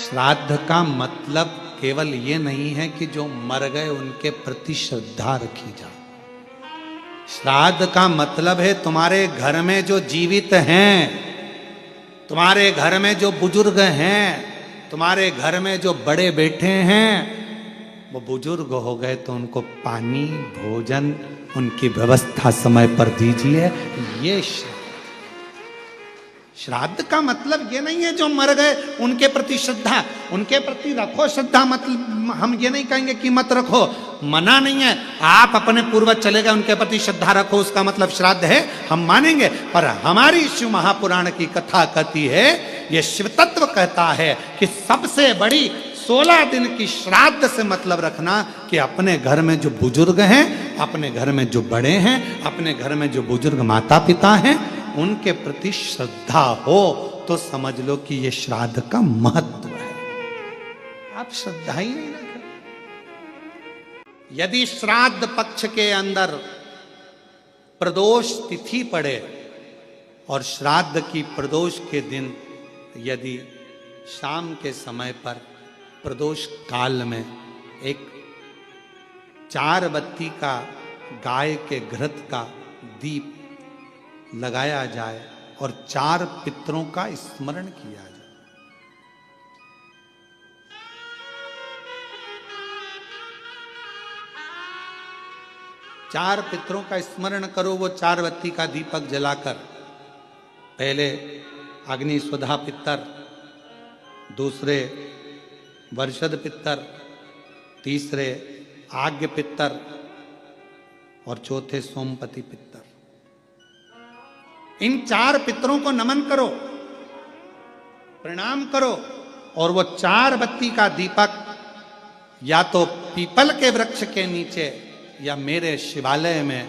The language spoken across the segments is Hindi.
श्राद्ध का मतलब केवल ये नहीं है कि जो मर गए उनके प्रति श्रद्धा रखी जाए। श्राद्ध का मतलब है तुम्हारे घर में जो जीवित हैं, तुम्हारे घर में जो बुजुर्ग हैं, तुम्हारे घर में जो बड़े बैठे हैं, वो बुजुर्ग हो गए तो उनको पानी भोजन उनकी व्यवस्था समय पर दीजिए। ये श्राद्ध का मतलब ये नहीं है जो मर गए उनके प्रति श्रद्धा, उनके प्रति रखो श्रद्धा, मतलब हम ये नहीं कहेंगे कि मत रखो, मना नहीं है। आप अपने पूर्वज चले गए उनके प्रति श्रद्धा रखो, उसका मतलब श्राद्ध है, हम मानेंगे। पर हमारी शिव महापुराण की कथा कहती है, ये शिव तत्व कहता है कि सबसे बड़ी 16 दिन की श्राद्ध से मतलब रखना कि अपने घर में जो बुजुर्ग हैं, अपने घर में जो बड़े हैं, अपने घर में जो बुजुर्ग माता पिता हैं, उनके प्रति श्रद्धा हो तो समझ लो कि ये श्राद्ध का महत्व है। आप श्रद्धा ही नहीं रखें। यदि श्राद्ध पक्ष के अंदर प्रदोष तिथि पड़े और श्राद्ध की प्रदोष के दिन यदि शाम के समय पर प्रदोष काल में एक 4 बत्ती का गाय के घृत का दीप लगाया जाए और 4 पितरों का स्मरण किया जाए, चार पितरों का स्मरण करो। वो 4 बत्ती का दीपक जलाकर पहले अग्नि स्वधा पितर, दूसरे वर्षद पितर, तीसरे आज्ञ पितर और चौथे सोमपति पितर। इन 4 पितरों को नमन करो, प्रणाम करो और वो 4 बत्ती का दीपक या तो पीपल के वृक्ष के नीचे या मेरे शिवालय में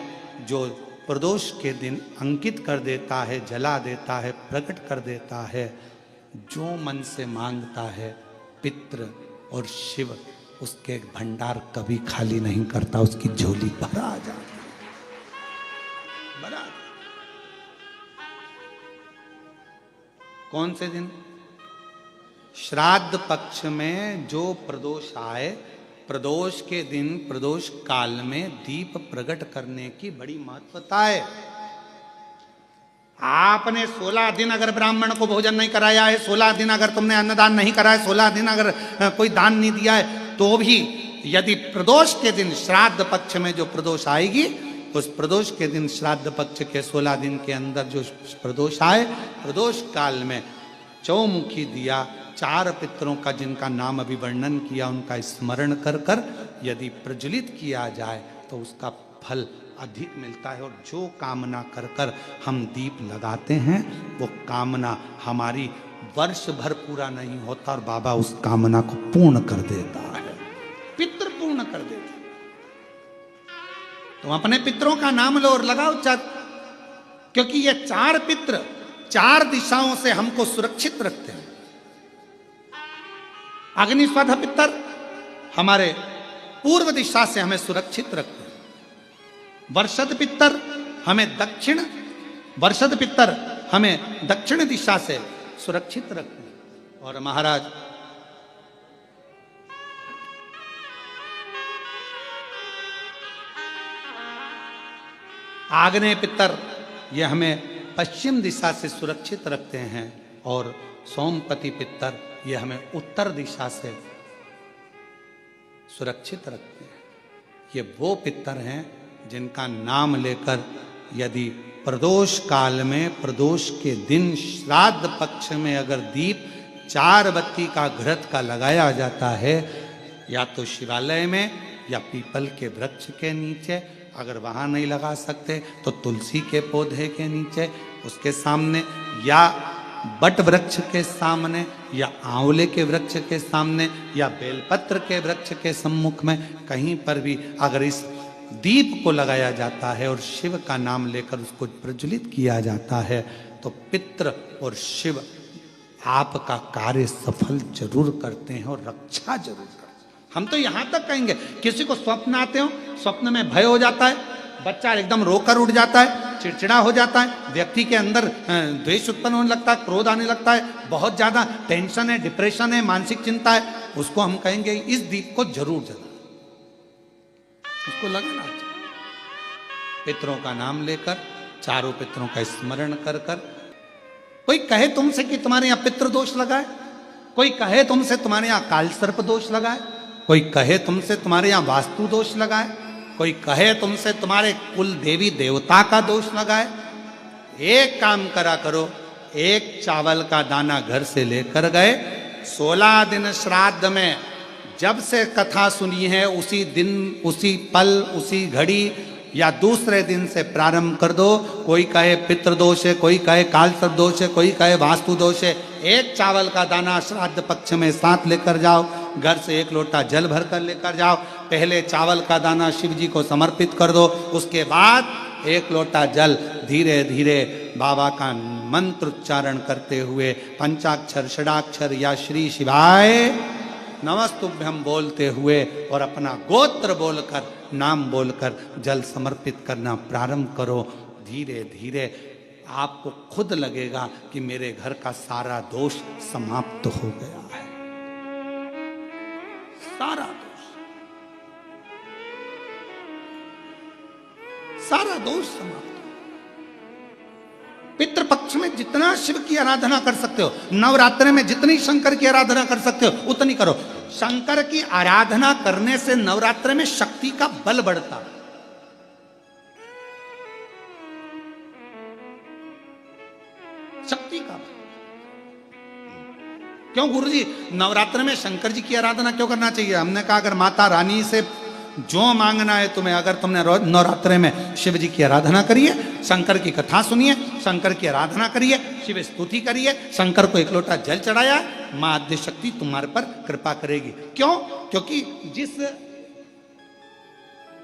जो प्रदोष के दिन अंकित कर देता है, जला देता है, प्रकट कर देता है। जो मन से मांगता है पितृ और शिव उसके भंडार कभी खाली नहीं करता, उसकी झोली भरा आ जाती है। कौन से दिन? श्राद्ध पक्ष में जो प्रदोष आए, प्रदोष के दिन प्रदोष काल में दीप प्रकट करने की बड़ी महत्वता है। आपने 16 दिन अगर ब्राह्मण को भोजन नहीं कराया है, 16 दिन अगर तुमने अन्नदान नहीं करा है, 16 दिन अगर कोई दान नहीं दिया है, तो भी यदि प्रदोष के दिन श्राद्ध पक्ष में जो प्रदोष आएगी, उस प्रदोष के दिन श्राद्ध पक्ष के 16 दिन के अंदर जो प्रदोष आए, प्रदोष काल में चौमुखी दिया 4 पितरों का जिनका नाम अभी वर्णन किया उनका स्मरण कर कर यदि प्रज्वलित किया जाए तो उसका फल अधिक मिलता है। और जो कामना कर कर हम दीप लगाते हैं वो कामना हमारी वर्ष भर पूरा नहीं होता और बाबा उस कामना को पूर्ण कर देता है, पितृ पूर्ण कर देता है। तुम अपने पितरों का नाम लो और लगाओ चार, क्योंकि ये 4 पित्र 4 दिशाओं से हमको सुरक्षित रखते हैं। अग्निस्वध पितर हमारे पूर्व दिशा से हमें सुरक्षित रखते हैं। वर्षद पितर हमें दक्षिण दिशा से सुरक्षित रखते हैं। और महाराज आग्नेय पितर ये हमें पश्चिम दिशा से सुरक्षित रखते हैं और सोमपति पितर ये हमें उत्तर दिशा से सुरक्षित रखते हैं। ये वो पितर हैं जिनका नाम लेकर यदि प्रदोष काल में प्रदोष के दिन श्राद्ध पक्ष में अगर दीप 4 बत्ती का घृत का लगाया जाता है, या तो शिवालय में या पीपल के वृक्ष के नीचे, अगर वहां नहीं लगा सकते तो तुलसी के पौधे के नीचे, उसके सामने, या बट वृक्ष के सामने, या आंवले के वृक्ष के सामने, या बेलपत्र के वृक्ष के सम्मुख में, कहीं पर भी अगर इस दीप को लगाया जाता है और शिव का नाम लेकर उसको प्रज्वलित किया जाता है तो पितृ और शिव आपका कार्य सफल जरूर करते हैं और रक्षा जरूर करते हैं। हम तो यहां तक कहेंगे, किसी को स्वप्न आते हो, स्वप्न में भय हो जाता है, बच्चा एकदम रोकर उठ जाता है, चिड़चिड़ा हो जाता है, व्यक्ति के अंदर द्वेष उत्पन्न होने लगता है, क्रोध आने लगता है, बहुत ज्यादा टेंशन है, डिप्रेशन है, मानसिक चिंता है, उसको हम कहेंगे इस दीप को जरूर जला, उसको लगाना चाहिए। पितरों का नाम लेकर, चारों पितरों का स्मरण कर कर। कोई कहे तुमसे कि तुम्हारे यहां पितृ दोष लगा है, कोई कहे तुमसे तुम्हारे यहां काल सर्प दोष लगा है, कोई कहे तुमसे तुम्हारे यहां वास्तु दोष लगा है, कोई कहे तुमसे तुम्हारे कुल देवी देवता का दोष लगा है, एक काम करा करो, एक चावल का दाना घर से लेकर गए, 16 दिन श्राद्ध में जब से कथा सुनी है उसी दिन, उसी पल, उसी घड़ी या दूसरे दिन से प्रारंभ कर दो। कोई कहे पितृदोष है, कोई कहे काल सर्प दोष है, कोई कहे वास्तु दोष है, एक चावल का दाना श्राद्ध पक्ष में साथ लेकर जाओ, घर से एक लोटा जल भर कर लेकर जाओ, पहले चावल का दाना शिव जी को समर्पित कर दो, उसके बाद एक लोटा जल धीरे धीरे बाबा का मंत्र उच्चारण करते हुए पंचाक्षर, षडाक्षर या श्री शिवाय नमस्तुभ्यम बोलते हुए और अपना गोत्र बोलकर, नाम बोलकर जल समर्पित करना प्रारंभ करो। धीरे धीरे आपको खुद लगेगा कि मेरे घर का सारा दोष समाप्त हो गया है, सारा दोष, सारा दोष समाप्त। पितृपक्ष में जितना शिव की आराधना कर सकते हो, नवरात्रि में जितनी शंकर की आराधना कर सकते हो उतनी करो। शंकर की आराधना करने से नवरात्रि में शक्ति का बल बढ़ता है। शक्ति का बल क्यों गुरुजी नवरात्रि में शंकर जी की आराधना क्यों करना चाहिए? हमने कहा अगर माता रानी से जो मांगना है तुम्हें, अगर तुमने नवरात्रि में शिव जी की आराधना करिए, शंकर की कथा सुनिए, शंकर की आराधना करिए, शिव स्तुति करिए, शंकर को एक लोटा जल चढ़ाया, मां आद्य शक्ति तुम्हारे पर कृपा करेगी। क्यों? क्योंकि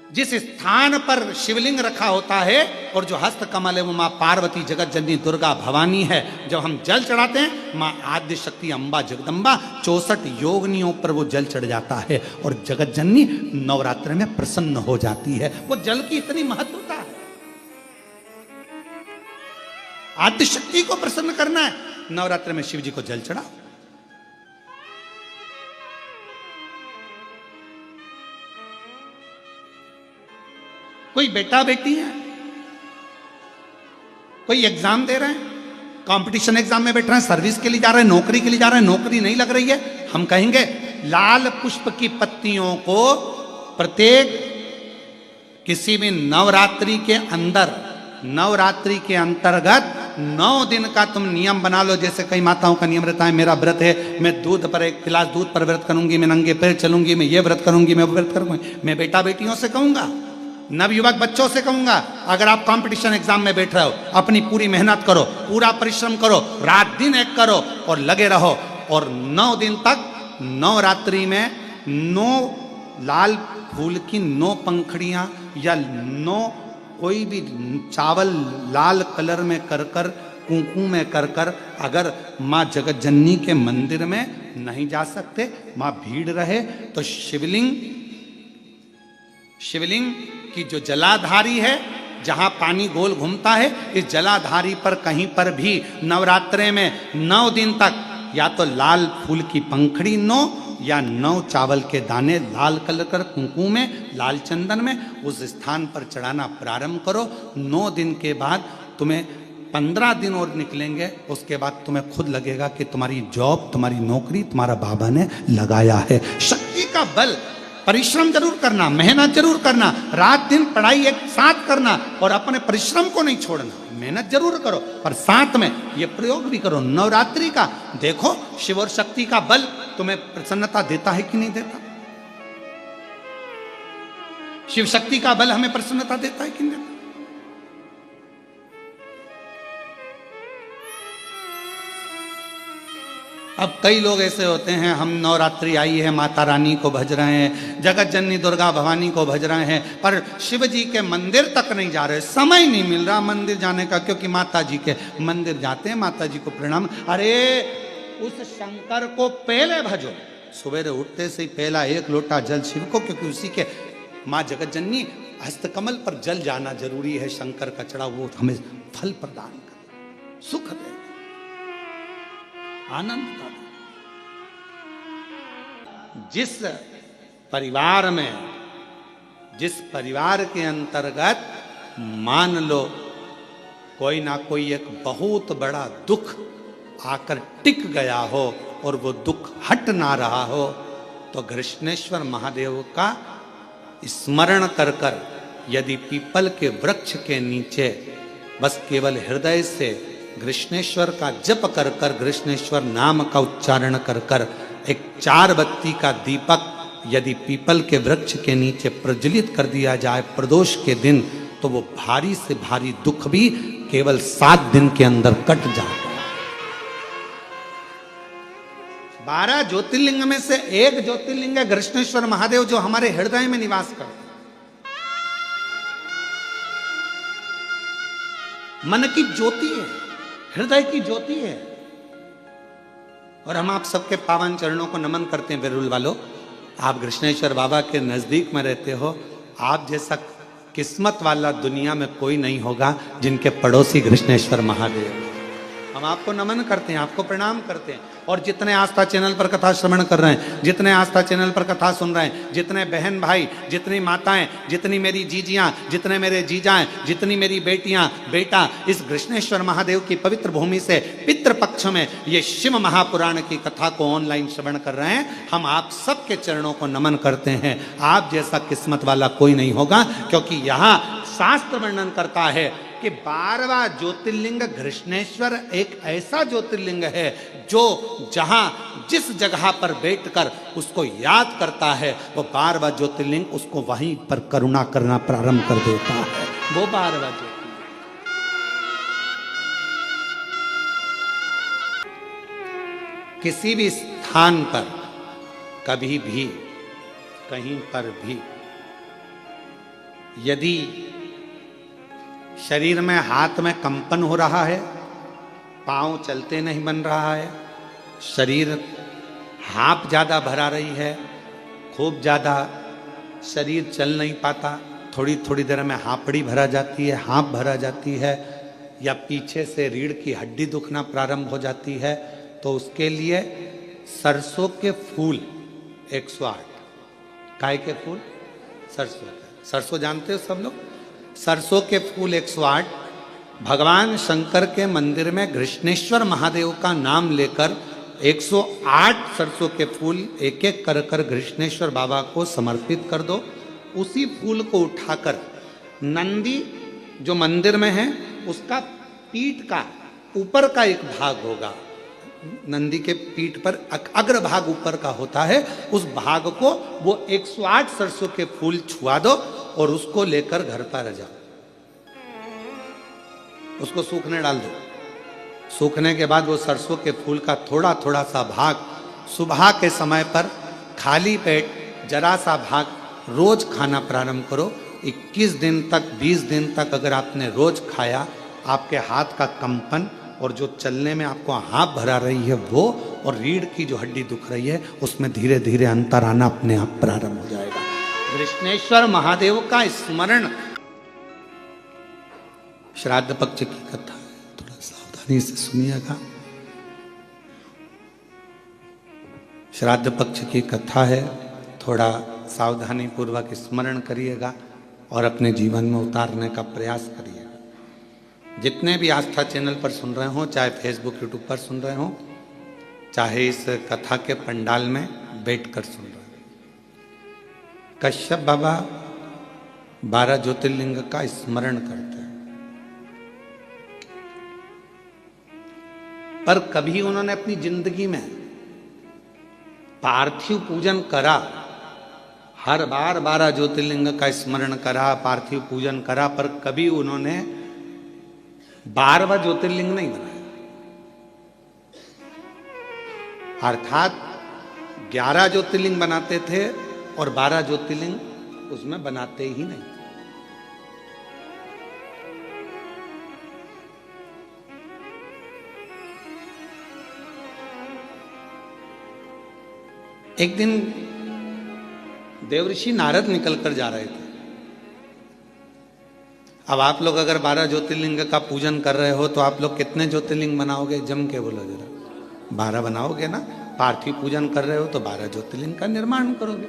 जिस स्थान पर शिवलिंग रखा होता है और जो हस्त कमल है वो मां पार्वती, जगत जननी दुर्गा भवानी है। जब हम जल चढ़ाते हैं मां आद्य शक्ति अम्बा जगदम्बा 64 योगनियों पर वो जल चढ़ जाता है और जगत जननी नवरात्र में प्रसन्न हो जाती है। वो जल की इतनी महत्वता है। आद्य शक्ति को प्रसन्न करना है, नवरात्र में शिव जी को जल चढ़ाओ। कोई बेटा बेटी है, कोई एग्जाम दे रहे हैं, कंपटीशन एग्जाम में बैठ रहे हैं, सर्विस के लिए जा रहे हैं, नौकरी के लिए जा रहे हैं, नौकरी नहीं लग रही है, हम कहेंगे लाल पुष्प की पत्तियों को प्रत्येक किसी भी नवरात्रि के अंदर, नवरात्रि के अंतर्गत 9 दिन का तुम नियम बना लो। जैसे कई माताओं का नियम रहता है, मेरा व्रत है, मैं दूध पर, एक गिलास दूध पर व्रत करूंगी, मैं नंगे पैर चलूंगी, मैं ये व्रत करूंगी, मैं वो व्रत करूंगी। मैं बेटा बेटियों से कहूंगा, नवयुवक बच्चों से कहूंगा, अगर आप कंपटीशन एग्जाम में बैठ रहे हो, अपनी पूरी मेहनत करो, पूरा परिश्रम करो, रात दिन एक करो और लगे रहो। और 9 दिन तक नवरात्रि में 9 लाल फूल की 9 पंखड़ियां या 9 कोई भी चावल लाल कलर में कर कर, कुंकू में कर कर, अगर माँ जगत जननी के मंदिर में नहीं जा सकते, माँ भीड़ रहे तो शिवलिंग की जो जलाधारी है, जहां पानी गोल घूमता है, इस जलाधारी पर कहीं पर भी नवरात्रे में 9 दिन तक या तो लाल फूल की पंखड़ी 9 या 9 चावल के दाने लाल कलर कर कुंकू में, लाल चंदन में उस स्थान पर चढ़ाना प्रारंभ करो। 9 दिन के बाद तुम्हें 15 दिन और निकलेंगे, उसके बाद तुम्हें खुद लगेगा कि तुम्हारी जॉब, तुम्हारी नौकरी तुम्हारा बाबा ने लगाया है। शक्ति का बल, परिश्रम जरूर करना, मेहनत जरूर करना, रात दिन पढ़ाई एक साथ करना और अपने परिश्रम को नहीं छोड़ना। मेहनत जरूर करो पर साथ में ये प्रयोग भी करो नवरात्रि का। देखो शिव और शक्ति का बल तुम्हें प्रसन्नता देता है कि नहीं देता? शिव शक्ति का बल हमें प्रसन्नता देता है कि नहीं देता? अब कई लोग ऐसे होते हैं, हम नवरात्रि आई है, माता रानी को भज रहे हैं, जगत जननी दुर्गा भवानी को भज रहे हैं, पर शिव जी के मंदिर तक नहीं जा रहे, समय नहीं मिल रहा मंदिर जाने का, क्योंकि माता जी के मंदिर जाते हैं, माता जी को प्रणाम। अरे उस शंकर को पहले भजो, सवेरे उठते से ही पहला 1 लोटा जल शिव को, क्योंकि उसी के माँ जगत जननी हस्तकमल पर जल जाना जरूरी है। शंकर का चढ़ा वो हमें फल प्रदान करे, सुख दे, आनंद का दे। जिस परिवार में, जिस परिवार के अंतर्गत मान लो कोई ना कोई एक बहुत बड़ा दुख आकर टिक गया हो और वो दुख हट ना रहा हो, तो घृष्णेश्वर महादेव का स्मरण कर कर यदि पीपल के वृक्ष के नीचे बस केवल हृदय से घृष्णेश्वर का जप कर कर, घृष्णेश्वर नाम का उच्चारण कर कर, एक 4 बत्ती का दीपक यदि पीपल के वृक्ष के नीचे प्रज्वलित कर दिया जाए प्रदोष के दिन, तो वो भारी से भारी दुख भी केवल 7 दिन के अंदर कट जाता है। 12 ज्योतिर्लिंग में से एक ज्योतिर्लिंग है घृष्णेश्वर महादेव, जो हमारे हृदय में निवास करते हैं। मन की ज्योति है, हृदय की ज्योति है। और हम आप सबके पावन चरणों को नमन करते हैं। बेरुल वालों, आप घृष्णेश्वर बाबा के नजदीक में रहते हो। आप जैसा किस्मत वाला दुनिया में कोई नहीं होगा जिनके पड़ोसी घृष्णेश्वर महादेव। हम आपको नमन करते हैं, आपको प्रणाम करते हैं। और जितने आस्था चैनल पर कथा श्रवण कर रहे हैं, जितने आस्था चैनल पर कथा सुन रहे हैं, जितने बहन भाई, जितनी माताएं, जितनी मेरी जीजियां, जितने मेरे जीजाएं, जितनी मेरी बेटियां बेटा इस घृष्णेश्वर महादेव की पवित्र भूमि से पितृपक्ष में ये शिव महापुराण की कथा को ऑनलाइन श्रवण कर रहे हैं, हम आप सबके चरणों को नमन करते हैं। आप जैसा किस्मत वाला कोई नहीं होगा, क्योंकि यहाँ शास्त्र वर्णन करता है कि 12वां ज्योतिर्लिंग घृष्णेश्वर एक ऐसा ज्योतिर्लिंग है जो जहां जिस जगह पर बैठकर उसको याद करता है, वो 12वां ज्योतिर्लिंग उसको वहीं पर करुणा करना प्रारंभ कर देता है। वो 12वां ज्योतिर्लिंग। किसी भी स्थान पर कभी भी कहीं पर भी यदि शरीर में हाथ में कंपन हो रहा है, पांव चलते नहीं बन रहा है, शरीर हाँप ज़्यादा भरा रही है, खूब ज़्यादा शरीर चल नहीं पाता, थोड़ी थोड़ी देर में हाँपड़ी भरा जाती है, हाँप भरा जाती है, या पीछे से रीढ़ की हड्डी दुखना प्रारंभ हो जाती है, तो उसके लिए सरसों के फूल 108। काय के फूल? सरसों के। सरसों जानते हो सब लोग? सरसों के फूल 108 भगवान शंकर के मंदिर में घृष्णेश्वर महादेव का नाम लेकर 108 सरसों के फूल एक एक कर कर घृष्णेश्वर बाबा को समर्पित कर दो। उसी फूल को उठाकर नंदी जो मंदिर में है उसका पीठ का ऊपर का एक भाग होगा, नंदी के पीठ पर अग्र भाग ऊपर का होता है, उस भाग को वो 108 सरसों के फूल छुआ दो और उसको लेकर घर पर जाओ, उसको सूखने डाल दो। सूखने के बाद वो सरसों के फूल का थोड़ा थोड़ा सा भाग सुबह के समय पर खाली पेट जरा सा भाग रोज खाना प्रारंभ करो। 21 दिन तक 20 दिन तक अगर आपने रोज खाया, आपके हाथ का कंपन और जो चलने में आपको हाँप भरा रही है वो, और रीढ़ की जो हड्डी दुख रही है उसमें धीरे धीरे अंतर आना अपने आप प्रारंभ हो जाएगा। घृष्णेश्वर महादेव का स्मरण। श्राद्ध पक्ष की कथा है, थोड़ा सावधानी से सुनिएगा। श्राद्ध पक्ष की कथा है, थोड़ा सावधानी पूर्वक स्मरण करिएगा और अपने जीवन में उतारने का प्रयास करिएगा। जितने भी आस्था चैनल पर सुन रहे हो, चाहे फेसबुक यूट्यूब पर सुन रहे हो, चाहे इस कथा के पंडाल में बैठकर सुन रहे हो, कश्यप बाबा 12 ज्योतिर्लिंग का स्मरण करते हैं, पर कभी उन्होंने अपनी जिंदगी में पार्थिव पूजन करा। हर बार 12 ज्योतिर्लिंग का स्मरण करा, पार्थिव पूजन करा, पर कभी उन्होंने 12वां ज्योतिर्लिंग नहीं बनाया। अर्थात 11 ज्योतिर्लिंग बनाते थे और 12 ज्योतिर्लिंग उसमें बनाते ही नहीं। एक दिन देवऋषि नारद निकल कर जा रहे थे, अब आप लोग अगर 12 ज्योतिर्लिंग का पूजन कर रहे हो तो आप लोग कितने ज्योतिर्लिंग बनाओगे? जम के बोलो जरा। 12 बनाओगे ना। पार्थिव पूजन कर रहे हो तो 12 ज्योतिर्लिंग का निर्माण करोगे।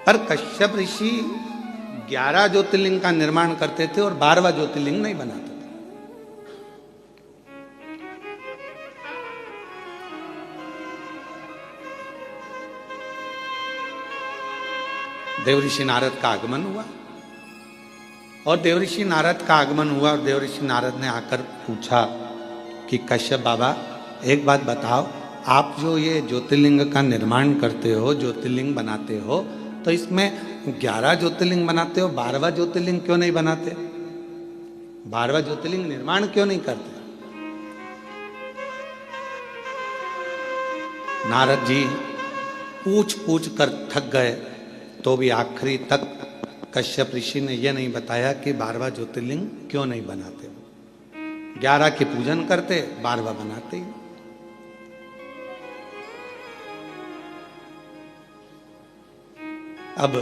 पर कश्यप ऋषि 11 ज्योतिर्लिंग का निर्माण करते थे और 12वां ज्योतिर्लिंग नहीं बनाते थे। देवऋषि नारद का आगमन हुआ और देवऋषि नारद का आगमन हुआ और देवऋषि नारद ने आकर पूछा कि कश्यप बाबा एक बात बताओ, आप जो ये ज्योतिर्लिंग का निर्माण करते हो, ज्योतिर्लिंग बनाते हो, तो इसमें 11 ज्योतिर्लिंग बनाते हो, 12वां ज्योतिर्लिंग क्यों नहीं बनाते? 12वां ज्योतिर्लिंग निर्माण क्यों नहीं करते? नारद जी पूछ पूछ कर थक गए तो भी आखिरी तक कश्यप ऋषि ने यह नहीं बताया कि 12वां ज्योतिर्लिंग क्यों नहीं बनाते। 11 के पूजन करते, 12वां बनाते ही। अब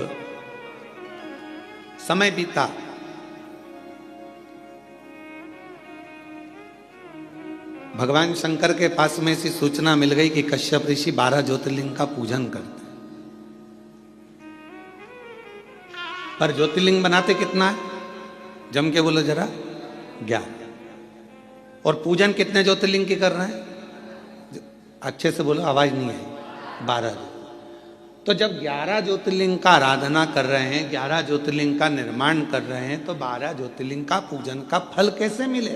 समय बीता, भगवान शंकर के पास में ऐसी सूचना मिल गई कि कश्यप ऋषि 12 ज्योतिर्लिंग का पूजन करते, पर ज्योतिर्लिंग बनाते कितना है? जम के बोलो जरा। 11। और पूजन कितने ज्योतिर्लिंग की कर रहे हैं? अच्छे से बोलो, आवाज नहीं आई। 12। तो जब 11 ज्योतिर्लिंग का आराधना कर रहे हैं, 11 ज्योतिर्लिंग का निर्माण कर रहे हैं, तो 12 ज्योतिर्लिंग का पूजन का फल कैसे मिले?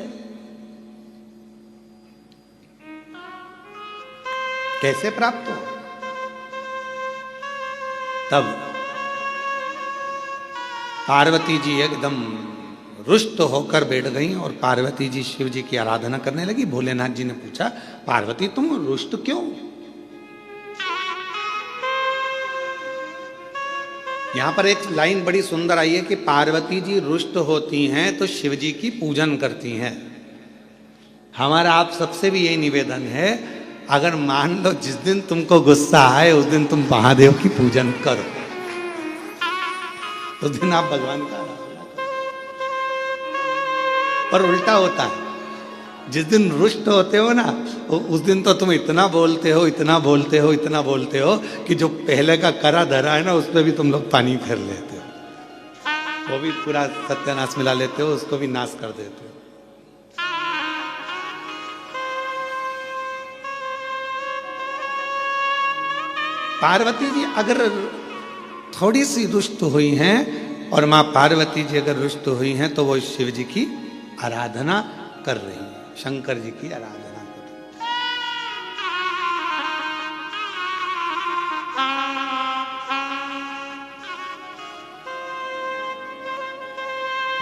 कैसे प्राप्त हो? तब पार्वती जी एकदम रुष्ट होकर बैठ गई और पार्वती जी शिव जी की आराधना करने लगी। भोलेनाथ जी ने पूछा, पार्वती तुम रुष्ट क्यों? यहां पर एक लाइन बड़ी सुंदर आई है कि पार्वती जी रुष्ट होती हैं तो शिव जी की पूजन करती हैं। हमारा आप सबसे भी यही निवेदन है, अगर मान लो जिस दिन तुमको गुस्सा आए उस दिन तुम महादेव की पूजन करो, उस दिन आप भगवान का आराधना करो। पर उल्टा होता है, जिस दिन रुष्ट होते हो ना, उस दिन तो तुम इतना बोलते हो, इतना बोलते हो, इतना बोलते हो कि जो पहले का करा धरा है ना, उस पर भी तुम लोग पानी फेर लेते हो, वो भी पूरा सत्यानाश मिला लेते हो, उसको भी नाश कर देते हो। पार्वती जी अगर थोड़ी सी रुष्ट हुई हैं और मां पार्वती जी अगर रुष्ट हुई हैं तो वो शिव जी की आराधना कर रही हैं, शंकर जी की आराधना कर रही हैं।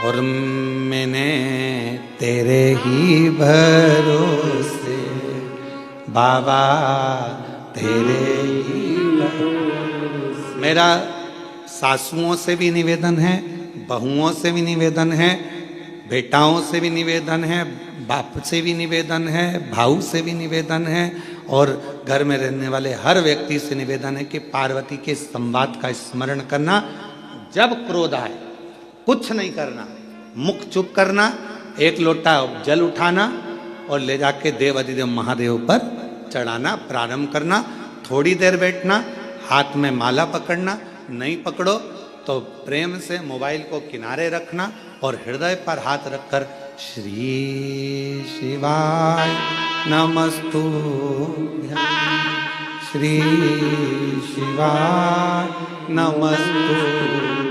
और मैंने तेरे ही भरोसे बाबा, तेरे ही भरोसे। मेरा सासुओं से भी निवेदन है, बहुओं से भी निवेदन है, बेटाओं से भी निवेदन है, बाप से भी निवेदन है, भाऊ से भी निवेदन है, और घर में रहने वाले हर व्यक्ति से निवेदन है कि पार्वती के संवाद का स्मरण करना। जब क्रोध आए कुछ नहीं करना, मुख चुप करना, एक लोटा जल उठाना और ले जाके देव अधिदेव महादेव पर चढ़ाना प्रारंभ करना। थोड़ी देर बैठना, हाथ में माला पकड़ना, नहीं पकड़ो तो प्रेम से मोबाइल को किनारे रखना और हृदय पर हाथ रखकर श्री शिवाय नमस्तुभ्यं, श्री शिवाय नमस्तुभ्यं,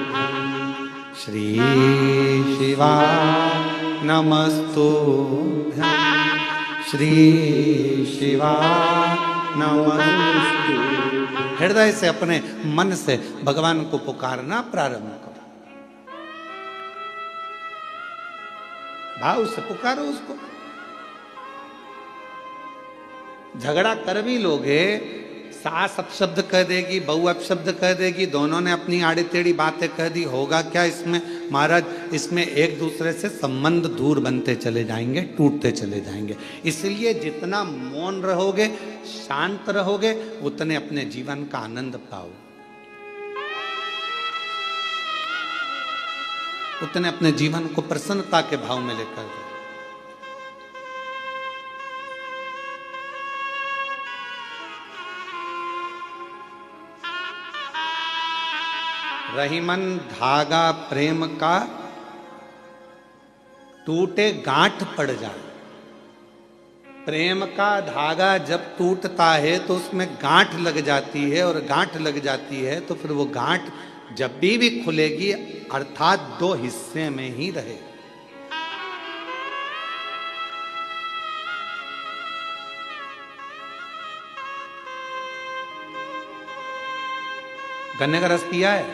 श्री शिवाय नमस्तुभ्यं, श्री शिवाय नमस्तुभ्यं। हृदय से अपने मन से भगवान को पुकारना प्रारंभ करो, भाव से पुकारो उसको। झगड़ा कर भी लोगे, सास अपशब्द कह देगी, बहू अपशब्द कह देगी, दोनों ने अपनी आड़ी टेढ़ी बातें कह दी, होगा क्या इसमें? महाराज, इसमें एक दूसरे से संबंध दूर बनते चले जाएंगे, टूटते चले जाएंगे। इसलिए जितना मौन रहोगे, शांत रहोगे, उतने अपने जीवन का आनंद पाओ। उतने अपने जीवन को प्रसन्नता के भाव में लेकर जाओ। रहीमन धागा प्रेम का टूटे गांठ पड़ जाए। प्रेम का धागा जब टूटता है तो उसमें गांठ लग जाती है, और गांठ लग जाती है तो फिर वो गांठ जब भी खुलेगी अर्थात दो हिस्से में ही रहे। गन्ने का रस पिया है?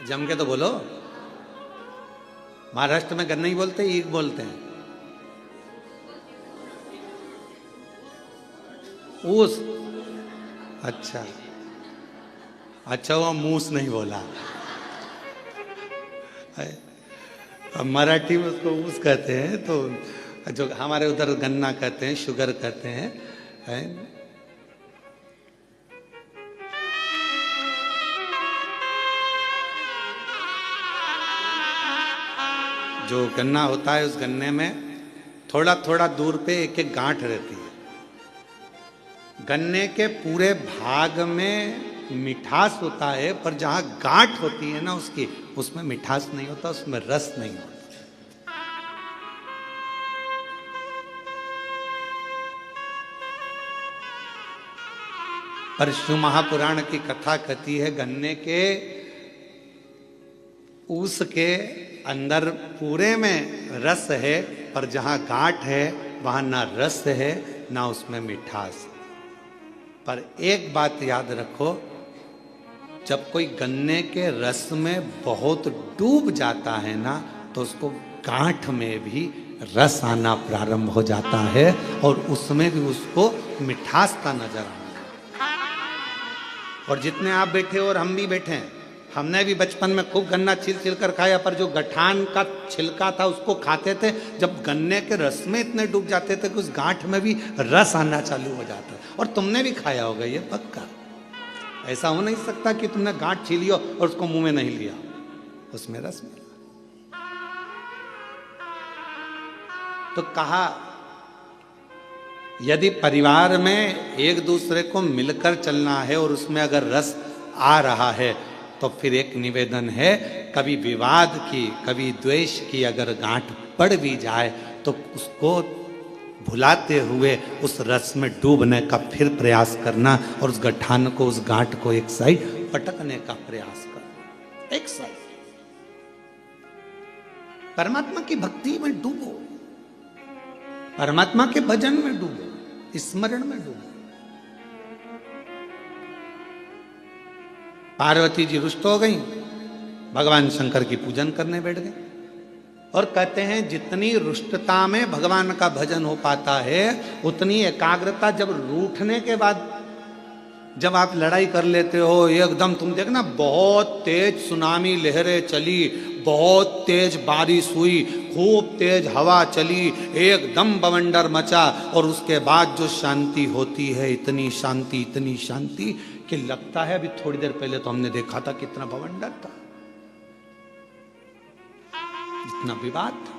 जम के तो बोलो। महाराष्ट्र में गन्ना ही बोलते हैं, ईख बोलते हैं? ऊस। अच्छा अच्छा, वो मूस नहीं बोला। अब मराठी में उसको ऊस कहते हैं, तो जो हमारे उधर गन्ना कहते हैं, शुगर कहते हैं, है? जो गन्ना होता है उस गन्ने में थोड़ा थोड़ा दूर पे एक एक गांठ रहती है। गन्ने के पूरे भाग में मिठास होता है, पर जहां गांठ होती है ना उसकी, उसमें मिठास नहीं होता, उसमें रस नहीं होता। पर शिव महापुराण की कथा कहती है गन्ने के ऊस के अंदर पूरे में रस है, पर जहां गांठ है वहां ना रस है ना उसमें मिठास। पर एक बात याद रखो, जब कोई गन्ने के रस में बहुत डूब जाता है ना, तो उसको गांठ में भी रस आना प्रारंभ हो जाता है, और उसमें भी उसको मिठासता नजर आना। और जितने आप बैठे हो और हम भी बैठे हैं, हमने भी बचपन में खूब गन्ना छिल छिल कर खाया, पर जो गठान का छिलका था उसको खाते थे, जब गन्ने के रस में इतने डूब जाते थे कि उस गांठ में भी रस आना चालू हो जाता। और तुमने भी खाया होगा ये पक्का। ऐसा हो नहीं सकता कि तुमने गांठ छीली हो और उसको मुंह में नहीं लिया, उसमें रस मिला। तो कहा यदि परिवार में एक दूसरे को मिलकर चलना है और उसमें अगर रस आ रहा है, तो फिर एक निवेदन है, कभी विवाद की कभी द्वेष की अगर गांठ पड़ भी जाए तो उसको भुलाते हुए उस रस में डूबने का फिर प्रयास करना, और उस गठान को, उस गांठ को एक साइड पटकने का प्रयास करना। एक साइड परमात्मा की भक्ति में डूबो, परमात्मा के भजन में डूबो, स्मरण में डूबो। पार्वती जी रुष्ट हो गई, भगवान शंकर की पूजन करने बैठ गए, और कहते हैं जितनी रुष्टता में भगवान का भजन हो पाता है, उतनी एकाग्रता जब रूठने के बाद जब आप लड़ाई कर लेते हो एकदम, तुम देखना बहुत तेज सुनामी लहरें चली, बहुत तेज बारिश हुई, खूब तेज हवा चली, एकदम बवंडर मचा, और उसके बाद जो शांति होती है, इतनी शांति कि लगता है अभी थोड़ी देर पहले तो हमने देखा था कितना बवंडर था, इतना विवाद था,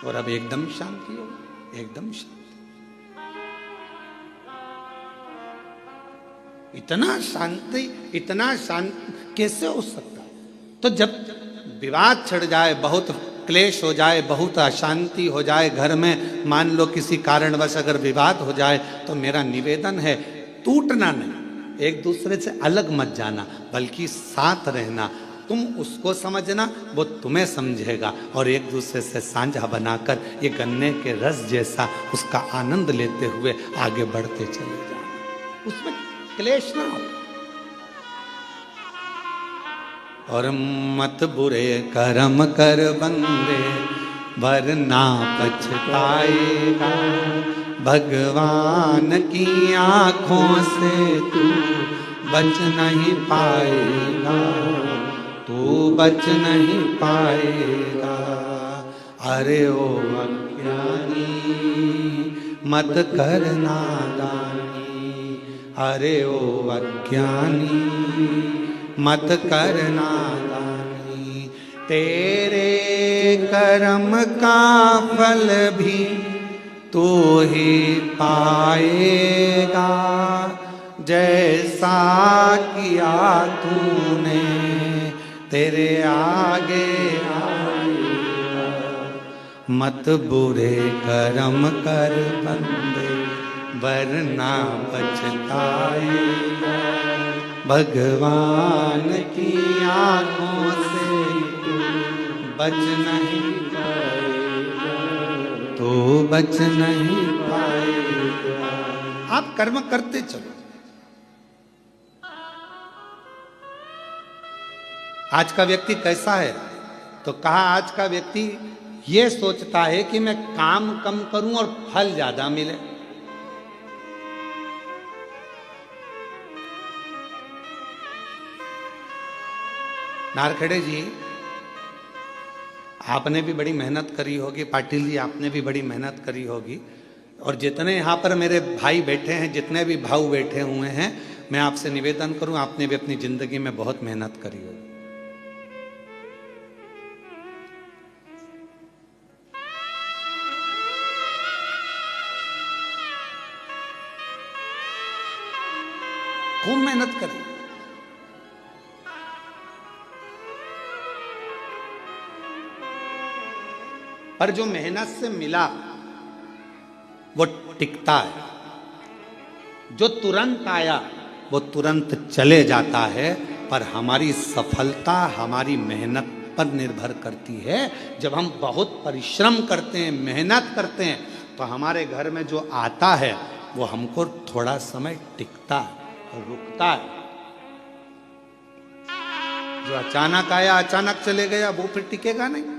और अब एकदम शांति हो, एकदम शांति। इतना शांत कैसे हो सकता है? तो जब विवाद छिड़ जाए, बहुत क्लेश हो जाए, बहुत अशांति हो जाए घर में, मान लो किसी कारणवश अगर विवाद हो जाए, तो मेरा निवेदन है टूटना नहीं, एक दूसरे से अलग मत जाना, बल्कि साथ रहना। तुम उसको समझना, वो तुम्हें समझेगा, और एक दूसरे से साझा बनाकर ये गन्ने के रस जैसा उसका आनंद लेते हुए आगे बढ़ते चले जाना, उसमें क्लेश ना हो। और मत बुरे कर्म कर बंदे, वरना पछताएगा, भगवान की आंखों से तू बच नहीं पाएगा, तू बच नहीं पाएगा। अरे ओ अज्ञानी मत कर नादानी, अरे ओ अज्ञानी मत कर नादानी। तेरे कर्म का फल भी तू ही पाएगा, जैसा किया तूने तेरे आगे आएगा। मत बुरे कर्म कर बंदे, वरना पछताएगा। भगवान की आंखों से बच नहीं पाएगा, तो बच नहीं पाएगा। आप कर्म करते चलो। आज का व्यक्ति कैसा है? तो कहा आज का व्यक्ति ये सोचता है कि मैं काम कम करूं और फल ज्यादा मिले। नारखेड़े जी, आपने भी बड़ी मेहनत करी होगी, पाटिल जी आपने भी बड़ी मेहनत करी होगी, और जितने यहाँ पर मेरे भाई बैठे हैं, जितने भी भाऊ बैठे हुए हैं, मैं आपसे निवेदन करूं, आपने भी अपनी जिंदगी में बहुत मेहनत करी होगी। खूब मेहनत करी। पर जो मेहनत से मिला वो टिकता है, जो तुरंत आया वो तुरंत चले जाता है। पर हमारी सफलता हमारी मेहनत पर निर्भर करती है। जब हम बहुत परिश्रम करते हैं, मेहनत करते हैं, तो हमारे घर में जो आता है वो हमको थोड़ा समय टिकता है, रुकता है। जो अचानक आया अचानक चले गया वो फिर टिकेगा नहीं।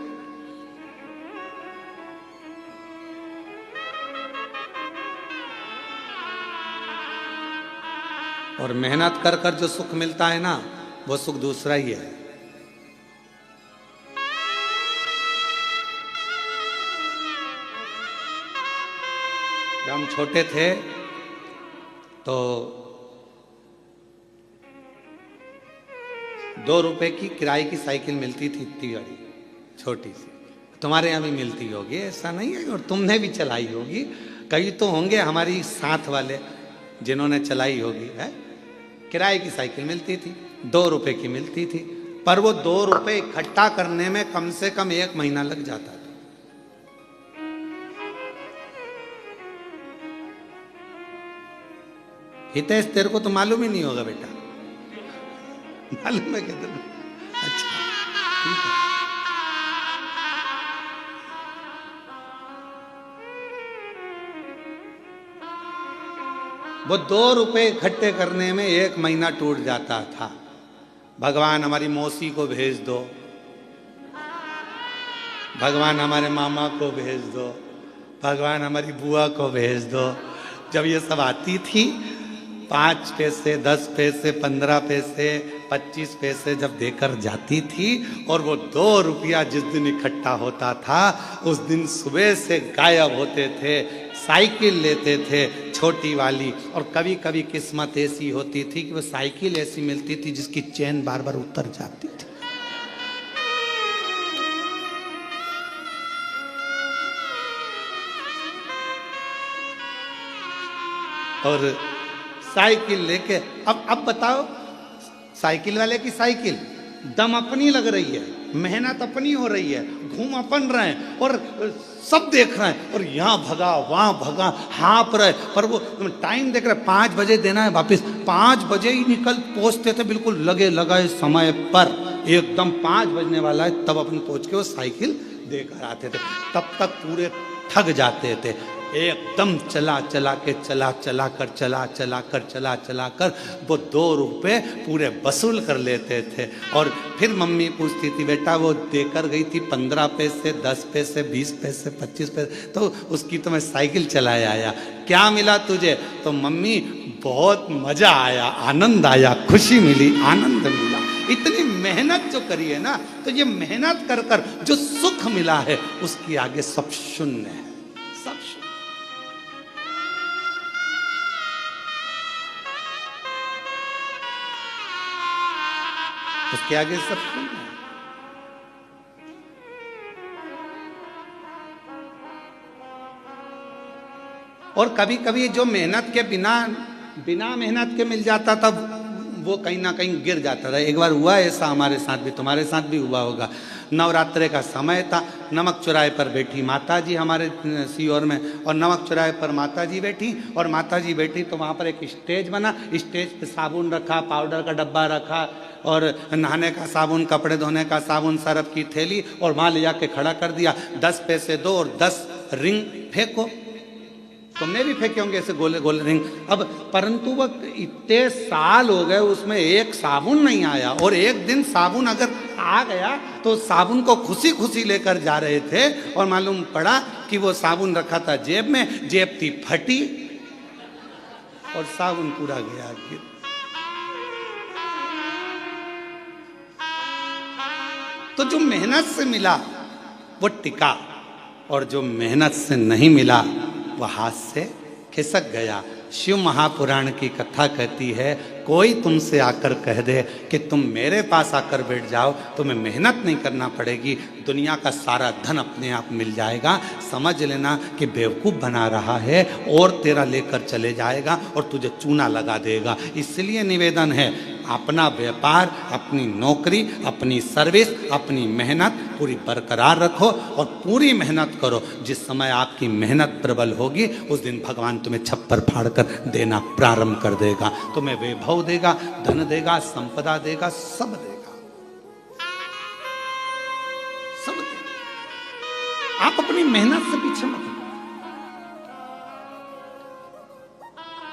और मेहनत कर कर जो सुख मिलता है ना, वो सुख दूसरा ही है। जब हम छोटे थे तो 2 रुपए की किराए की साइकिल मिलती थी, इतनी बड़ी छोटी सी। तुम्हारे यहाँ भी मिलती होगी, ऐसा नहीं है, और तुमने भी चलाई होगी। कई तो होंगे हमारी साथ वाले जिन्होंने चलाई होगी। है, किराए की साइकिल मिलती थी, 2 रुपए की मिलती थी, पर वो 2 रुपए इकट्ठा करने में कम से कम 1 महीना लग जाता था। हितेश, तेरे को तो मालूम ही नहीं होगा बेटा। मालूम है क्या तेरे को? अच्छा, ठीक है। वो 2 रुपए इकट्ठे करने में 1 महीना टूट जाता था। भगवान हमारी मौसी को भेज दो, भगवान हमारे मामा को भेज दो, भगवान हमारी बुआ को भेज दो। जब ये सब आती थी, 5 पैसे, 10 पैसे, 15 पैसे, 25 पैसे जब देकर जाती थी, और वो 2 रुपया जिस दिन इकट्ठा होता था, उस दिन सुबह से गायब होते थे। साइकिल लेते थे छोटी वाली, और कभी कभी किस्मत ऐसी होती थी कि वो साइकिल ऐसी मिलती थी जिसकी चेन बार बार उतर जाती थी। और साइकिल लेके अब बताओ, साइकिल वाले की साइकिल दम अपनी लग रही है, मेहनत अपनी हो रही है, घूम अपन रहे हैं, और सब देख रहे हैं, और यहाँ भगा वहां भगा, हाँप रहे, पर वो टाइम देख रहे, 5 बजे देना है वापिस। 5 बजे ही निकल पहुंचते थे, बिल्कुल लगे लगाए समय पर, एकदम 5 बजने वाला है तब अपन पहुंच के वो साइकिल देकर आते थे। तब तक पूरे थक जाते थे, एकदम चला चला कर वो 2 रुपए पूरे वसूल कर लेते थे। और फिर मम्मी पूछती थी, बेटा वो देकर गई थी 15 पैसे, 10 पैसे, 20 पैसे, 25 पैसे, तो उसकी तो मैं साइकिल चलाया आया, क्या मिला तुझे? तो मम्मी बहुत मजा आया, आनंद आया, खुशी मिली, आनंद मिला। इतनी मेहनत जो करी है ना, तो ये मेहनत कर कर जो सुख मिला है, उसके आगे सब शून्य है, सब शून्य। उसके आगे सब शून्य है। और कभी कभी जो मेहनत के बिना बिना मेहनत के मिल जाता तब वो कहीं ना कहीं गिर जाता था। एक बार हुआ ऐसा हमारे साथ भी, तुम्हारे साथ भी हुआ होगा। नवरात्रे का समय था, नमक चौराहे पर बैठी माता जी हमारे सीहोर में, और नमक चौराहे पर माता जी बैठी, और माता जी बैठी तो वहाँ पर एक स्टेज बना, स्टेज पे साबुन रखा, पाउडर का डब्बा रखा, और नहाने का साबुन, कपड़े धोने का साबुन, सरफ की थैली, और वहाँ ले जाके खड़ा कर दिया। 10 पैसे दो और 10 रिंग फेंको। तुमने भी फेंके होंगे ऐसे गोले गोले रिंग। अब परंतु वह इतने साल हो गए उसमें एक साबुन नहीं आया, और एक दिन साबुन अगर आ गया तो साबुन को खुशी खुशी लेकर जा रहे थे, और मालूम पड़ा कि वो साबुन रखा था जेब में, जेब थी फटी और साबुन पूरा गया गिर। तो जो मेहनत से मिला वो टिका, और जो मेहनत से नहीं मिला वह हाथ से खिसक गया। शिव महापुराण की कथा कहती है, कोई तुमसे आकर कह दे कि तुम मेरे पास आकर बैठ जाओ, तुम्हें मेहनत नहीं करना पड़ेगी, दुनिया का सारा धन अपने आप मिल जाएगा, समझ लेना कि बेवकूफ़ बना रहा है और तेरा लेकर चले जाएगा और तुझे चूना लगा देगा। इसलिए निवेदन है, अपना व्यापार, अपनी नौकरी, अपनी सर्विस, अपनी मेहनत पूरी बरकरार रखो और पूरी मेहनत करो। जिस समय आपकी मेहनत प्रबल होगी उस दिन भगवान तुम्हें छप्पर फाड़ कर देना प्रारंभ कर देगा, तुम्हें वैभव देगा, धन देगा, संपदा देगा, सब देगा, सब देगा। आप अपनी मेहनत से पीछे मत।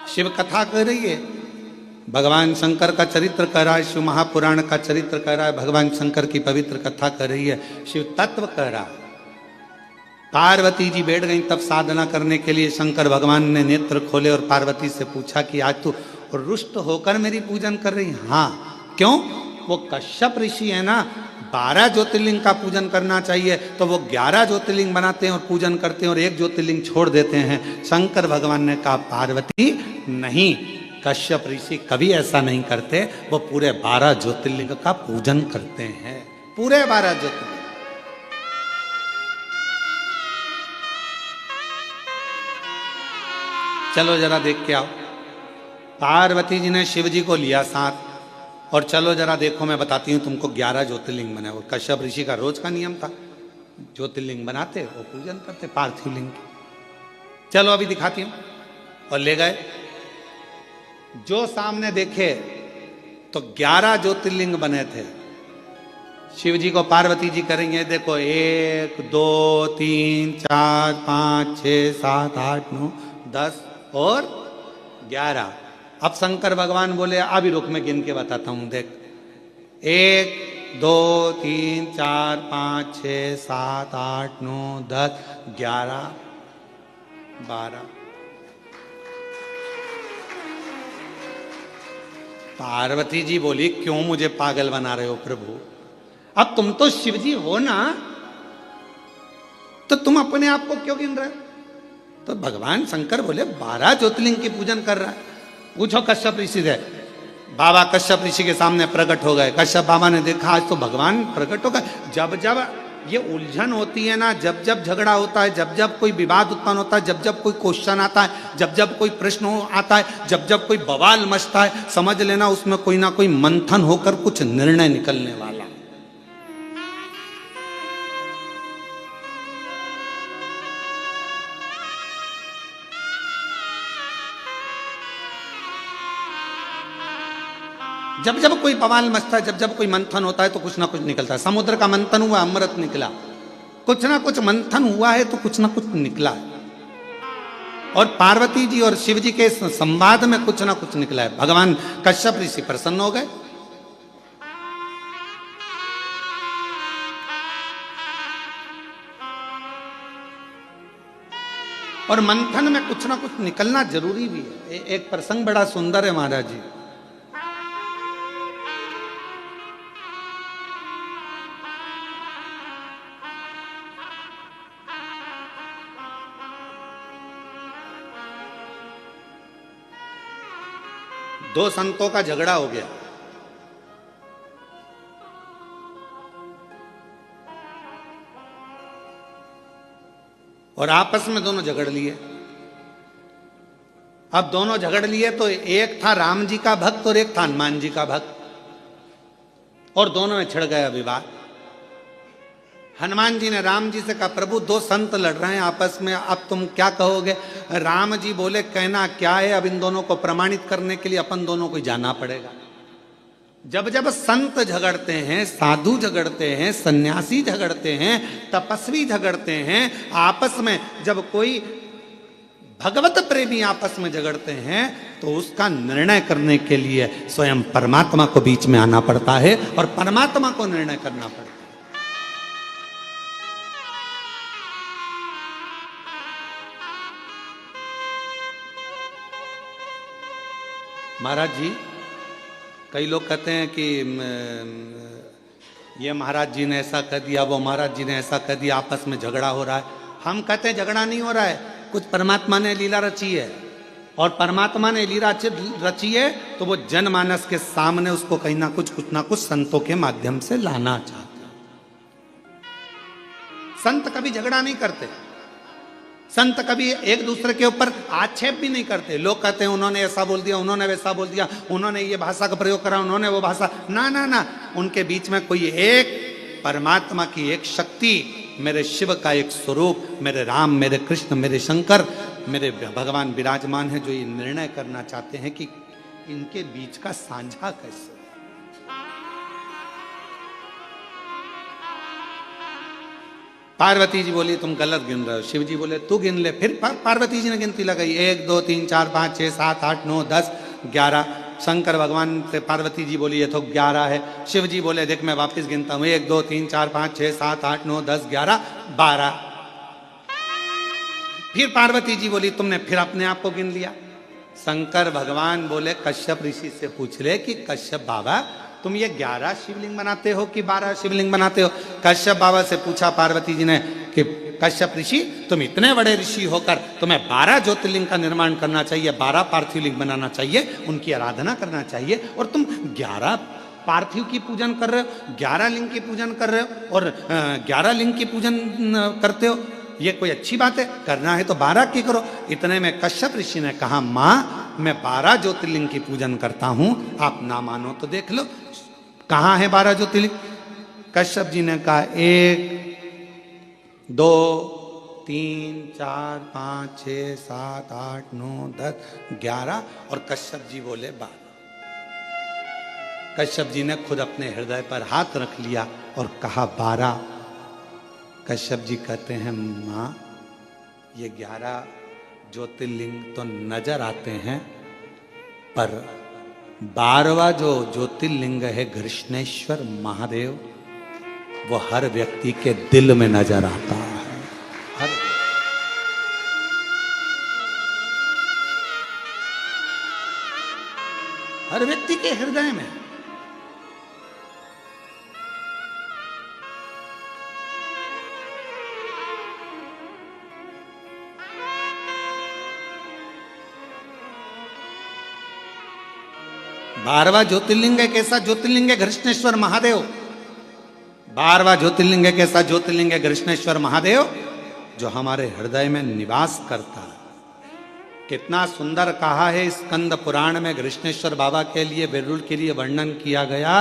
शिव कथा कह रही है, भगवान शंकर का चरित्र कह रहा है, शिव महापुराण का चरित्र कह रहा है, भगवान शंकर की पवित्र कथा कर रही है, शिव तत्व कह रहा है। पार्वती जी बैठ गई तब साधना करने के लिए, शंकर भगवान ने नेत्र खोले और पार्वती से पूछा कि आज तू रुष्ट होकर मेरी पूजन कर रही? हाँ। क्यों? वो कश्यप ऋषि है ना, 12 ज्योतिर्लिंग का पूजन करना चाहिए, तो वो 11 ज्योतिर्लिंग बनाते हैं और पूजन करते हैं और एक ज्योतिर्लिंग छोड़ देते हैं। शंकर भगवान ने कहा, पार्वती नहीं, कश्यप ऋषि कभी ऐसा नहीं करते, वो पूरे 12 ज्योतिर्लिंग का पूजन करते हैं, पूरे 12 ज्योतिर्लिंग। चलो जरा देख के आओ। पार्वती जी ने शिव जी को लिया साथ, और चलो जरा देखो, मैं बताती हूँ तुमको 11 ज्योतिर्लिंग बने। और कश्यप ऋषि का रोज का नियम था, ज्योतिर्लिंग बनाते और पूजन करते पार्थिव लिंग की। चलो अभी दिखाती हूँ। और ले गए, जो सामने देखे तो 11 ज्योतिर्लिंग बने थे। शिव जी को पार्वती जी करेंगे, देखो 1 2 3 4 5 6 7 8 9 10 और 11। अब शंकर भगवान बोले, अभी रुक मैं गिन के बताता हूं, देख 1 2 3 4 5 6 7 8 9 10 11 12। पार्वती जी बोली, क्यों मुझे पागल बना रहे हो प्रभु? अब तुम तो शिव जी हो ना, तो तुम अपने आप को क्यों गिन रहे हो? तो भगवान शंकर बोले, 12 ज्योतिर्लिंग की पूजन कर रहा है। पूछो कश्यप ऋषि से। बाबा कश्यप ऋषि के सामने प्रकट हो गए। कश्यप बाबा ने देखा, आज तो भगवान प्रकट हो गए। जब जब ये उलझन होती है ना, जब जब झगड़ा होता है, जब जब कोई विवाद उत्पन्न होता है, जब जब कोई क्वेश्चन आता है, जब जब कोई प्रश्न आता है, जब जब कोई बवाल मचता है, समझ लेना उसमें कोई ना कोई मंथन होकर कुछ निर्णय निकलने वाला। जब जब कोई बवाल मचता है, जब जब कोई मंथन होता है तो कुछ ना कुछ निकलता है। समुद्र का मंथन हुआ, अमृत निकला। कुछ ना कुछ मंथन हुआ है तो कुछ ना कुछ निकला है। और पार्वती जी और शिव जी के संवाद में कुछ ना कुछ निकला है। भगवान कश्यप ऋषि प्रसन्न हो गए। और मंथन में कुछ ना कुछ निकलना जरूरी भी है। एक प्रसंग बड़ा सुंदर है महाराज जी। दो संतों का झगड़ा हो गया। और आपस में दोनों झगड़ लिए। अब दोनों झगड़ लिए तो एक था राम जी का भक्त और एक था हनुमान जी का भक्त, और दोनों में छिड़ गया विवाद। हनुमान जी ने राम जी से कहा, प्रभु दो संत लड़ रहे हैं आपस में, अब तुम क्या कहोगे? राम जी बोले, कहना क्या है, अब इन दोनों को प्रमाणित करने के लिए अपन दोनों को जाना पड़ेगा। जब जब संत झगड़ते हैं, साधु झगड़ते हैं, सन्यासी झगड़ते हैं, तपस्वी झगड़ते हैं आपस में, जब कोई भगवत प्रेमी आपस में झगड़ते हैं, तो उसका निर्णय करने के लिए स्वयं परमात्मा को बीच में आना पड़ता है और परमात्मा को निर्णय करना पड़ता है। महाराज जी, कई लोग कहते हैं कि ये महाराज जी ने ऐसा कह दिया, वो महाराज जी ने ऐसा कह दिया, आपस में झगड़ा हो रहा है। हम कहते हैं झगड़ा नहीं हो रहा है, कुछ परमात्मा ने लीला रची है, और परमात्मा ने लीला रची है तो वो जनमानस के सामने उसको कहीं ना कुछ संतों के माध्यम से लाना चाहते हैं। संत कभी झगड़ा नहीं करते, संत कभी एक दूसरे के ऊपर आक्षेप भी नहीं करते। लोग कहते हैं उन्होंने ऐसा बोल दिया, उन्होंने वैसा बोल दिया, उन्होंने ये भाषा का प्रयोग करा, उन्होंने वो भाषा, ना ना ना, उनके बीच में कोई एक परमात्मा की एक शक्ति, मेरे शिव का एक स्वरूप, मेरे राम, मेरे कृष्ण, मेरे शंकर, मेरे भगवान विराजमान है, जो ये निर्णय करना चाहते हैं कि इनके बीच का साझा कैसे। पार्वती जी बोली तुम गलत गिन रहे हो, शिव जी बोले तू गिन ले। फिर पार्वती जी ने गिनती लगाई, 1 2 3 4 5 6 7 8 9 10 11। शंकर भगवान से पार्वती जी बोली ये तो 11 है। शिव जी बोले देख मैं वापस गिनता हूं, 1 2 3 4 5 6 7 8 9 10 11 12। फिर पार्वती जी बोली तुमने फिर अपने आप को गिन लिया। शंकर भगवान बोले कश्यप ऋषि से पूछ ले कि कश्यप बाबा तुम ये 11 शिवलिंग बनाते हो कि 12 शिवलिंग बनाते हो? कश्यप बाबा से पूछा पार्वती जी ने कि कश्यप ऋषि तुम इतने बड़े ऋषि होकर तुम्हें 12 ज्योतिर्लिंग का निर्माण करना चाहिए, 12 पार्थिव लिंग बनाना चाहिए, उनकी आराधना करना चाहिए, और तुम 11 पार्थिव की पूजन कर रहे हो, 11 लिंग की पूजन कर रहे हो और 11 लिंग की पूजन करते हो, ये कोई अच्छी बात है? करना है तो 12 की करो। इतने में कश्यप ऋषि ने कहा माँ मैं 12 ज्योतिर्लिंग की पूजन करता हूं, आप ना मानो तो देख लो कहां है 12 ज्योतिर्लिंग। कश्यप जी ने कहा 1 2 3 4 5 6 7 8 9 10 11 और कश्यप जी बोले 12। कश्यप जी ने खुद अपने हृदय पर हाथ रख लिया और कहा 12। कश्यप जी कहते हैं माँ ये 11 ज्योतिर्लिंग तो नजर आते हैं, पर 12वां जो ज्योतिर्लिंग है घृष्णेश्वर महादेव, वो हर व्यक्ति के दिल में नजर आता है। हर व्यक्ति के हृदय में। बारहवां ज्योतिर्लिंग एक ऐसा ज्योतिर्लिंग है घृष्णेश्वर महादेव। 12वां ज्योतिर्लिंग एक ऐसा ज्योतिर्लिंग है घृष्णेश्वर महादेव जो हमारे हृदय में निवास करता है। कितना सुंदर कहा है स्कंद पुराण में घृष्णेश्वर बाबा के लिए, बेरुल के लिए वर्णन किया गया।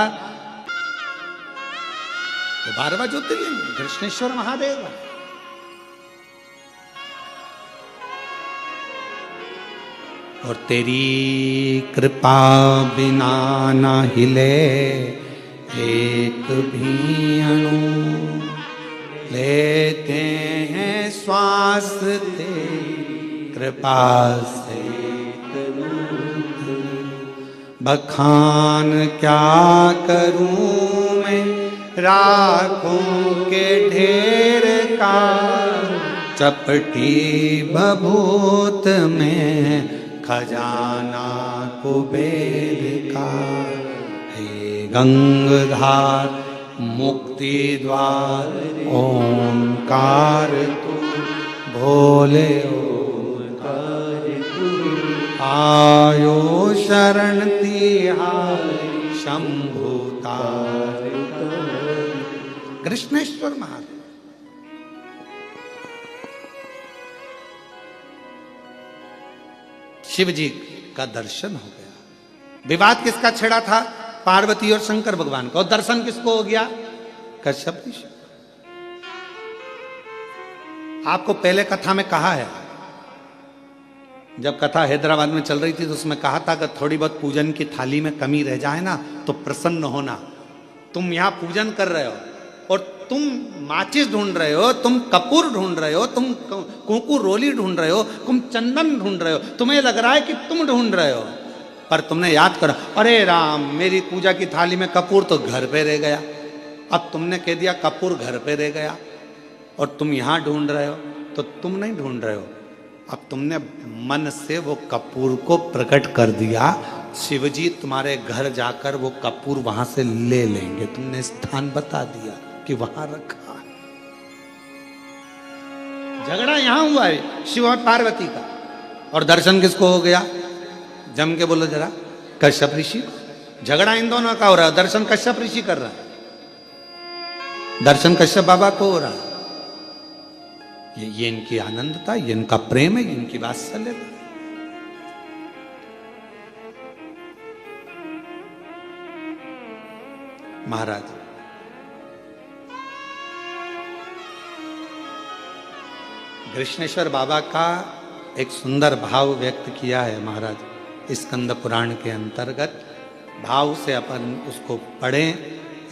तो 12वां ज्योतिर्लिंग घृष्णेश्वर महादेव। और तेरी कृपा बिना न हिले एक भी अणु, लेते हैं श्वास तेरी कृपा से। बखान क्या करूं मैं राखों के ढेर का, चपटी बभूत में खजाना कुबेर का। हे गंगाधार मुक्ति द्वार ओंकार तू, भोले ओंकार तू। आयो शरण तिहारी शंभुतार। कृष्णेश्वर महादेव। शिव जी का दर्शन हो गया। विवाद किसका छिड़ा था? पार्वती और शंकर भगवान का। और दर्शन किसको हो गया? कश्यप ऋषि। आपको पहले कथा में कहा है, जब कथा हैदराबाद में चल रही थी तो उसमें कहा था कि थोड़ी बहुत पूजन की थाली में कमी रह जाए ना तो प्रसन्न होना। तुम यहां पूजन कर रहे हो और तुम माचिस ढूंढ रहे हो, तुम कपूर ढूंढ रहे हो, तुम कुंकू रोली ढूंढ रहे हो, तुम चंदन ढूंढ रहे हो, तुम्हें लग रहा है कि तुम ढूंढ रहे हो, पर तुमने याद करा, अरे राम मेरी पूजा की थाली में कपूर तो घर पे रह गया। अब तुमने कह दिया कपूर घर पे रह गया और तुम यहां ढूंढ रहे हो, तो तुम नहीं ढूंढ रहे हो, अब तुमने मन से वो कपूर को प्रकट कर दिया। शिवजी तुम्हारे घर जाकर वो कपूर वहां से ले लेंगे। तुमने स्थान बता दिया कि वहां रखा है। झगड़ा यहां हुआ है शिव और पार्वती का, और दर्शन किसको हो गया? जम के बोलो जरा, कश्यप ऋषि। झगड़ा इन दोनों का हो रहा है, दर्शन कश्यप ऋषि कर रहा है, दर्शन कश्यप बाबा को हो रहा है। ये इनकी आनंदता, ये इनका प्रेम है, ये इनकी वात्सल्यता। महाराज कृष्णेश्वर बाबा का एक सुंदर भाव व्यक्त किया है महाराज स्कंद पुराण के अंतर्गत। भाव से अपन उसको पढ़ें,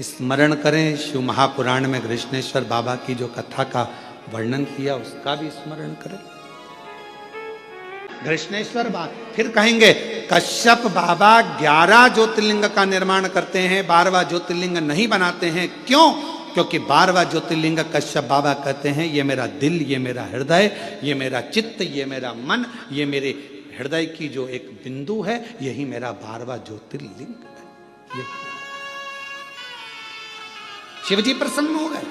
स्मरण करें। शिव महापुराण में कृष्णेश्वर बाबा की जो कथा का वर्णन किया उसका भी स्मरण करें। कृष्णेश्वर बाबा फिर कहेंगे कश्यप बाबा 11 ज्योतिर्लिंग का निर्माण करते हैं, 12वां ज्योतिर्लिंग नहीं बनाते हैं। क्यों? क्योंकि 12वां ज्योतिर्लिंग कश्यप बाबा कहते हैं ये मेरा दिल, ये मेरा हृदय, ये मेरा चित्त, ये मेरा मन, ये मेरे हृदय की जो एक बिंदु है, यही मेरा 12वां ज्योतिर्लिंग है। शिवजी प्रसन्न हो गए।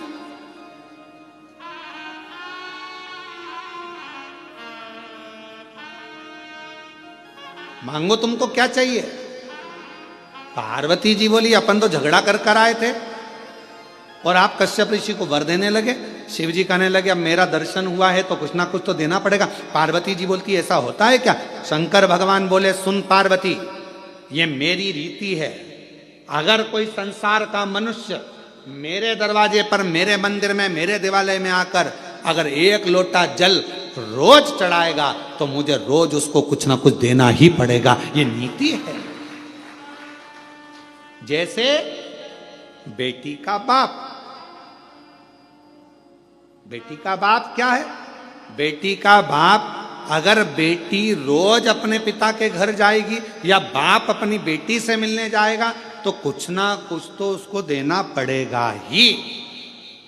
मांगो तुमको क्या चाहिए? पार्वती जी बोली अपन तो झगड़ा कर आए थे और आप कश्यप ऋषि को वर देने लगे। शिव जी कहने लगे अब मेरा दर्शन हुआ है तो कुछ ना कुछ तो देना पड़ेगा। पार्वती जी बोलती ऐसा होता है क्या? शंकर भगवान बोले सुन पार्वती, ये मेरी रीति है। अगर कोई संसार का मनुष्य मेरे दरवाजे पर, मेरे मंदिर में, मेरे देवालय में आकर अगर एक लोटा जल रोज चढ़ाएगा तो मुझे रोज उसको कुछ ना कुछ देना ही पड़ेगा। ये नीति है। जैसे बेटी का बाप, बेटी का बाप क्या है? बेटी का बाप अगर बेटी रोज अपने पिता के घर जाएगी या बाप अपनी बेटी से मिलने जाएगा तो कुछ ना कुछ तो उसको देना पड़ेगा ही।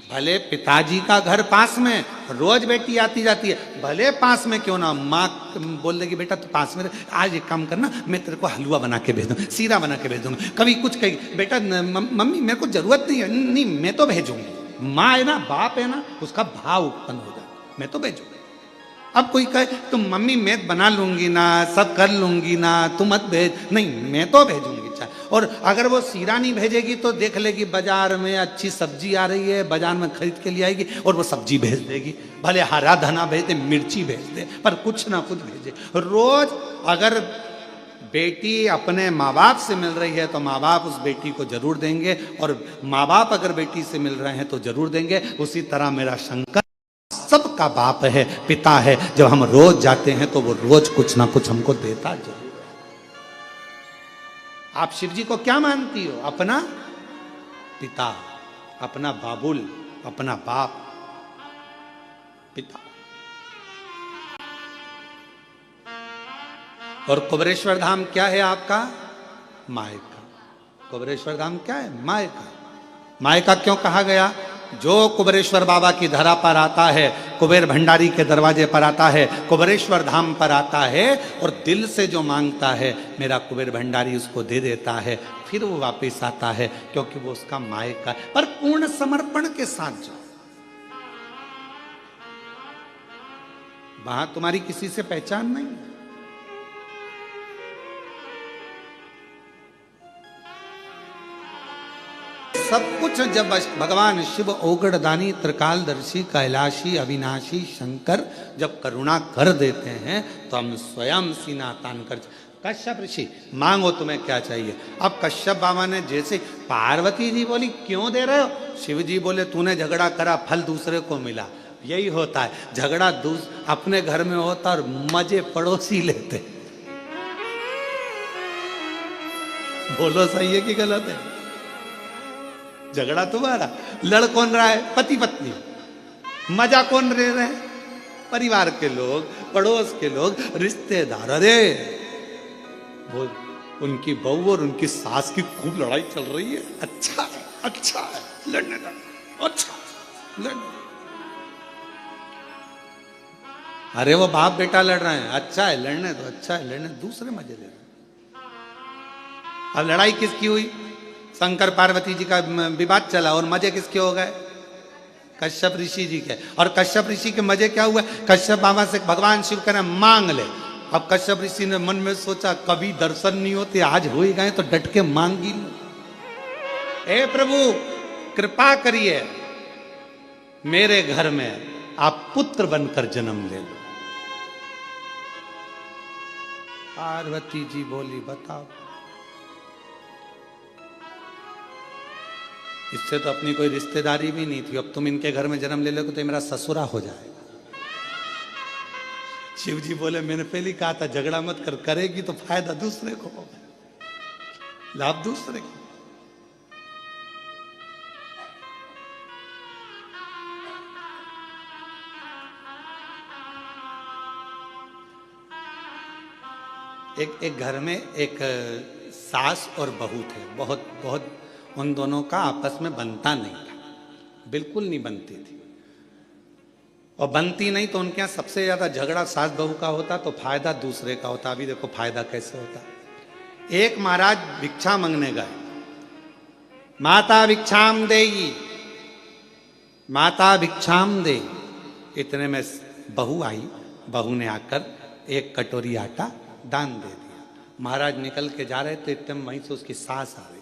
भले पिताजी का घर पास में, रोज बेटी आती जाती है, भले पास में क्यों ना, माँ बोल देगी बेटा तू पास में आज एक काम करना, मैं तेरे को हलवा बना के भेज दूँ, सीरा बना के भेज दूंगा। कभी कुछ कहेगी बेटा मम्मी मेरे को जरूरत नहीं है, नहीं मैं तो भेजूंगी। माँ है ना, बाप है ना, उसका भाव उत्पन्न हो जाए, मैं तो भेजूंगी। अब कोई कहे तुम मम्मी मैं बना लूंगी ना, सब कर लूंगी ना, तुम मत भेज, नहीं मैं तो भेजूंगी चाहे। और अगर वो सीरा नहीं भेजेगी तो देख लेगी बाजार में अच्छी सब्जी आ रही है, बाजार में खरीद के लिए आएगी और वो सब्जी भेज देगी। भले हरा धना भेज दे, मिर्ची भेज दे, पर कुछ ना कुछ भेजे। रोज अगर बेटी अपने माँ बाप से मिल रही है तो माँ बाप उस बेटी को जरूर देंगे, और माँ बाप अगर बेटी से मिल रहे हैं तो जरूर देंगे। उसी तरह मेरा शंकर सबका बाप है, पिता है। जब हम रोज जाते हैं तो वो रोज कुछ ना कुछ हमको देता जरूर है। आप शिव जी को क्या मानती हो? अपना पिता, अपना बाबुल, अपना बाप, पिता। और कुबेरेश्वर धाम क्या है आपका? मायका। कुबेरेश्वर धाम क्या है? मायका। मायका क्यों कहा गया? जो कुबेरेश्वर बाबा की धरा पर आता है, कुबेर भंडारी के दरवाजे पर आता है, कुबेरेश्वर धाम पर आता है और दिल से जो मांगता है मेरा कुबेर भंडारी उसको दे देता है, फिर वो वापस आता है, क्योंकि वो उसका मायका है। पर पूर्ण समर्पण के साथ जाओ, वहां तुम्हारी किसी से पहचान नहीं है। सब कुछ जब भगवान शिव ओगड़दानी त्रिकालदर्शी कैलाशी अविनाशी शंकर जब करुणा कर देते हैं तो हम स्वयं सीना तान कर कश्यप ऋषि मांगो तुम्हें क्या चाहिए। अब कश्यप बाबा ने जैसे पार्वती जी बोली क्यों दे रहे हो, शिव जी बोले तूने झगड़ा करा फल दूसरे को मिला। यही होता है, झगड़ा अपने घर में होता और मजे पड़ोसी लेते। बोलो सही है कि गलत है? झगड़ा तुम्हारा, लड़ कौन रहा है? पति पत्नी। मजा कौन ले रहे हैं? परिवार के लोग, पड़ोस के लोग, रिश्तेदार। अरे वो उनकी बहू और उनकी सास की खूब लड़ाई चल रही है। अच्छा है, अच्छा है, लड़ने दो, अच्छा लड़ने। अरे वो बाप बेटा लड़ रहे हैं, अच्छा है लड़ने दो, अच्छा है लड़ने, दूसरे मजे ले रहे हैं। अब लड़ाई किसकी हुई? शंकर पार्वती जी का विवाद चला और मजे किसके हो गए? कश्यप ऋषि जी के। और कश्यप ऋषि के मजे क्या हुए? कश्यप बाबा से भगवान शिव कह रहे मांग ले। अब कश्यप ऋषि ने मन में सोचा कभी दर्शन नहीं होते, आज हो ही गए तो डट के मांगी लूं। हे प्रभु कृपा करिए, मेरे घर में आप पुत्र बनकर जन्म ले लो। पार्वती जी बोली बताओ, इससे तो अपनी कोई रिश्तेदारी भी नहीं थी, अब तुम इनके घर में जन्म ले लोगे तो मेरा ससुरा हो जाएगा। शिव जी बोले मैंने पहले कहा था झगड़ा मत कर, करेगी तो फायदा दूसरे को होगा, लाभ दूसरे को। एक घर में एक सास और बहू थे, बहुत उन दोनों का आपस में बनता नहीं था, बिल्कुल नहीं बनती थी। और बनती नहीं तो उनके यहाँ सबसे ज्यादा झगड़ा सास बहू का होता तो फायदा दूसरे का होता। अभी देखो फायदा कैसे होता। एक महाराज भिक्षा मांगने गए, माता भिक्षाम देगी, माता भिक्षाम दे। इतने में बहू आई, बहू ने आकर एक कटोरी आटा दान दे दिया। महाराज निकल के जा रहे थे, इतने में वहीं से उसकी सास आ गई।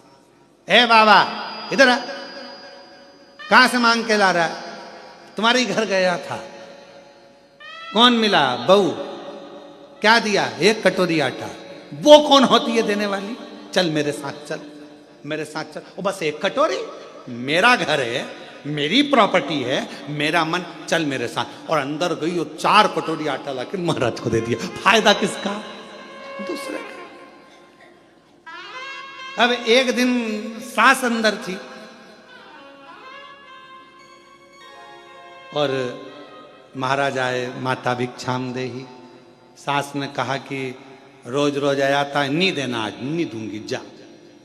ए बाबा इधर आ, कहां से मांग के ला रहा है? तुम्हारे ही घर गया था। कौन मिला? बहू। क्या दिया? एक कटोरी आटा। वो कौन होती है देने वाली? चल मेरे साथ चल, मेरे साथ चल। ओ बस एक कटोरी, मेरा घर है, मेरी प्रॉपर्टी है, मेरा मन, चल मेरे साथ। और अंदर गई और 4 कटोरी आटा लाके महाराज को दे दिया। फायदा किसका? दूसरे का। अब एक दिन सास अंदर थी और महाराज आए, माता भिक्षाम देही। सास ने कहा कि रोज रोज आया था, नहीं देना, आज नहीं दूंगी, जा।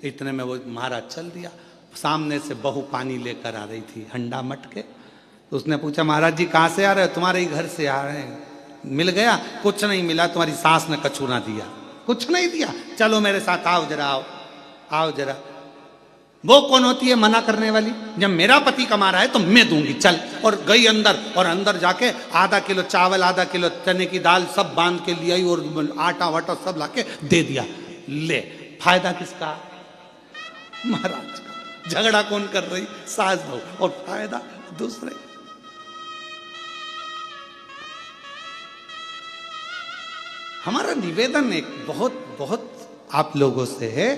इतने में वो महाराज चल दिया। सामने से बहू पानी लेकर आ रही थी, हंडा मटके। तो उसने पूछा महाराज जी कहाँ से आ रहे हो? तुम्हारे ही घर से आ रहे हैं। मिल गया? कुछ नहीं मिला, तुम्हारी सास ने कछूरा दिया। कुछ नहीं दिया? चलो मेरे साथ आओ जरा, आओ आओ जरा। वो कौन होती है मना करने वाली? जब मेरा पति कमा रहा है तो मैं दूंगी, चल। और गई अंदर, और अंदर जाके आधा किलो चावल, आधा किलो चने की दाल सब बांध के लिए आई और आटा वाटा सब लाके दे दिया। ले, फायदा किसका? महाराज का। झगड़ा कौन कर रही? सास बहू। और फायदा दूसरे। हमारा निवेदन एक बहुत आप लोगों से है,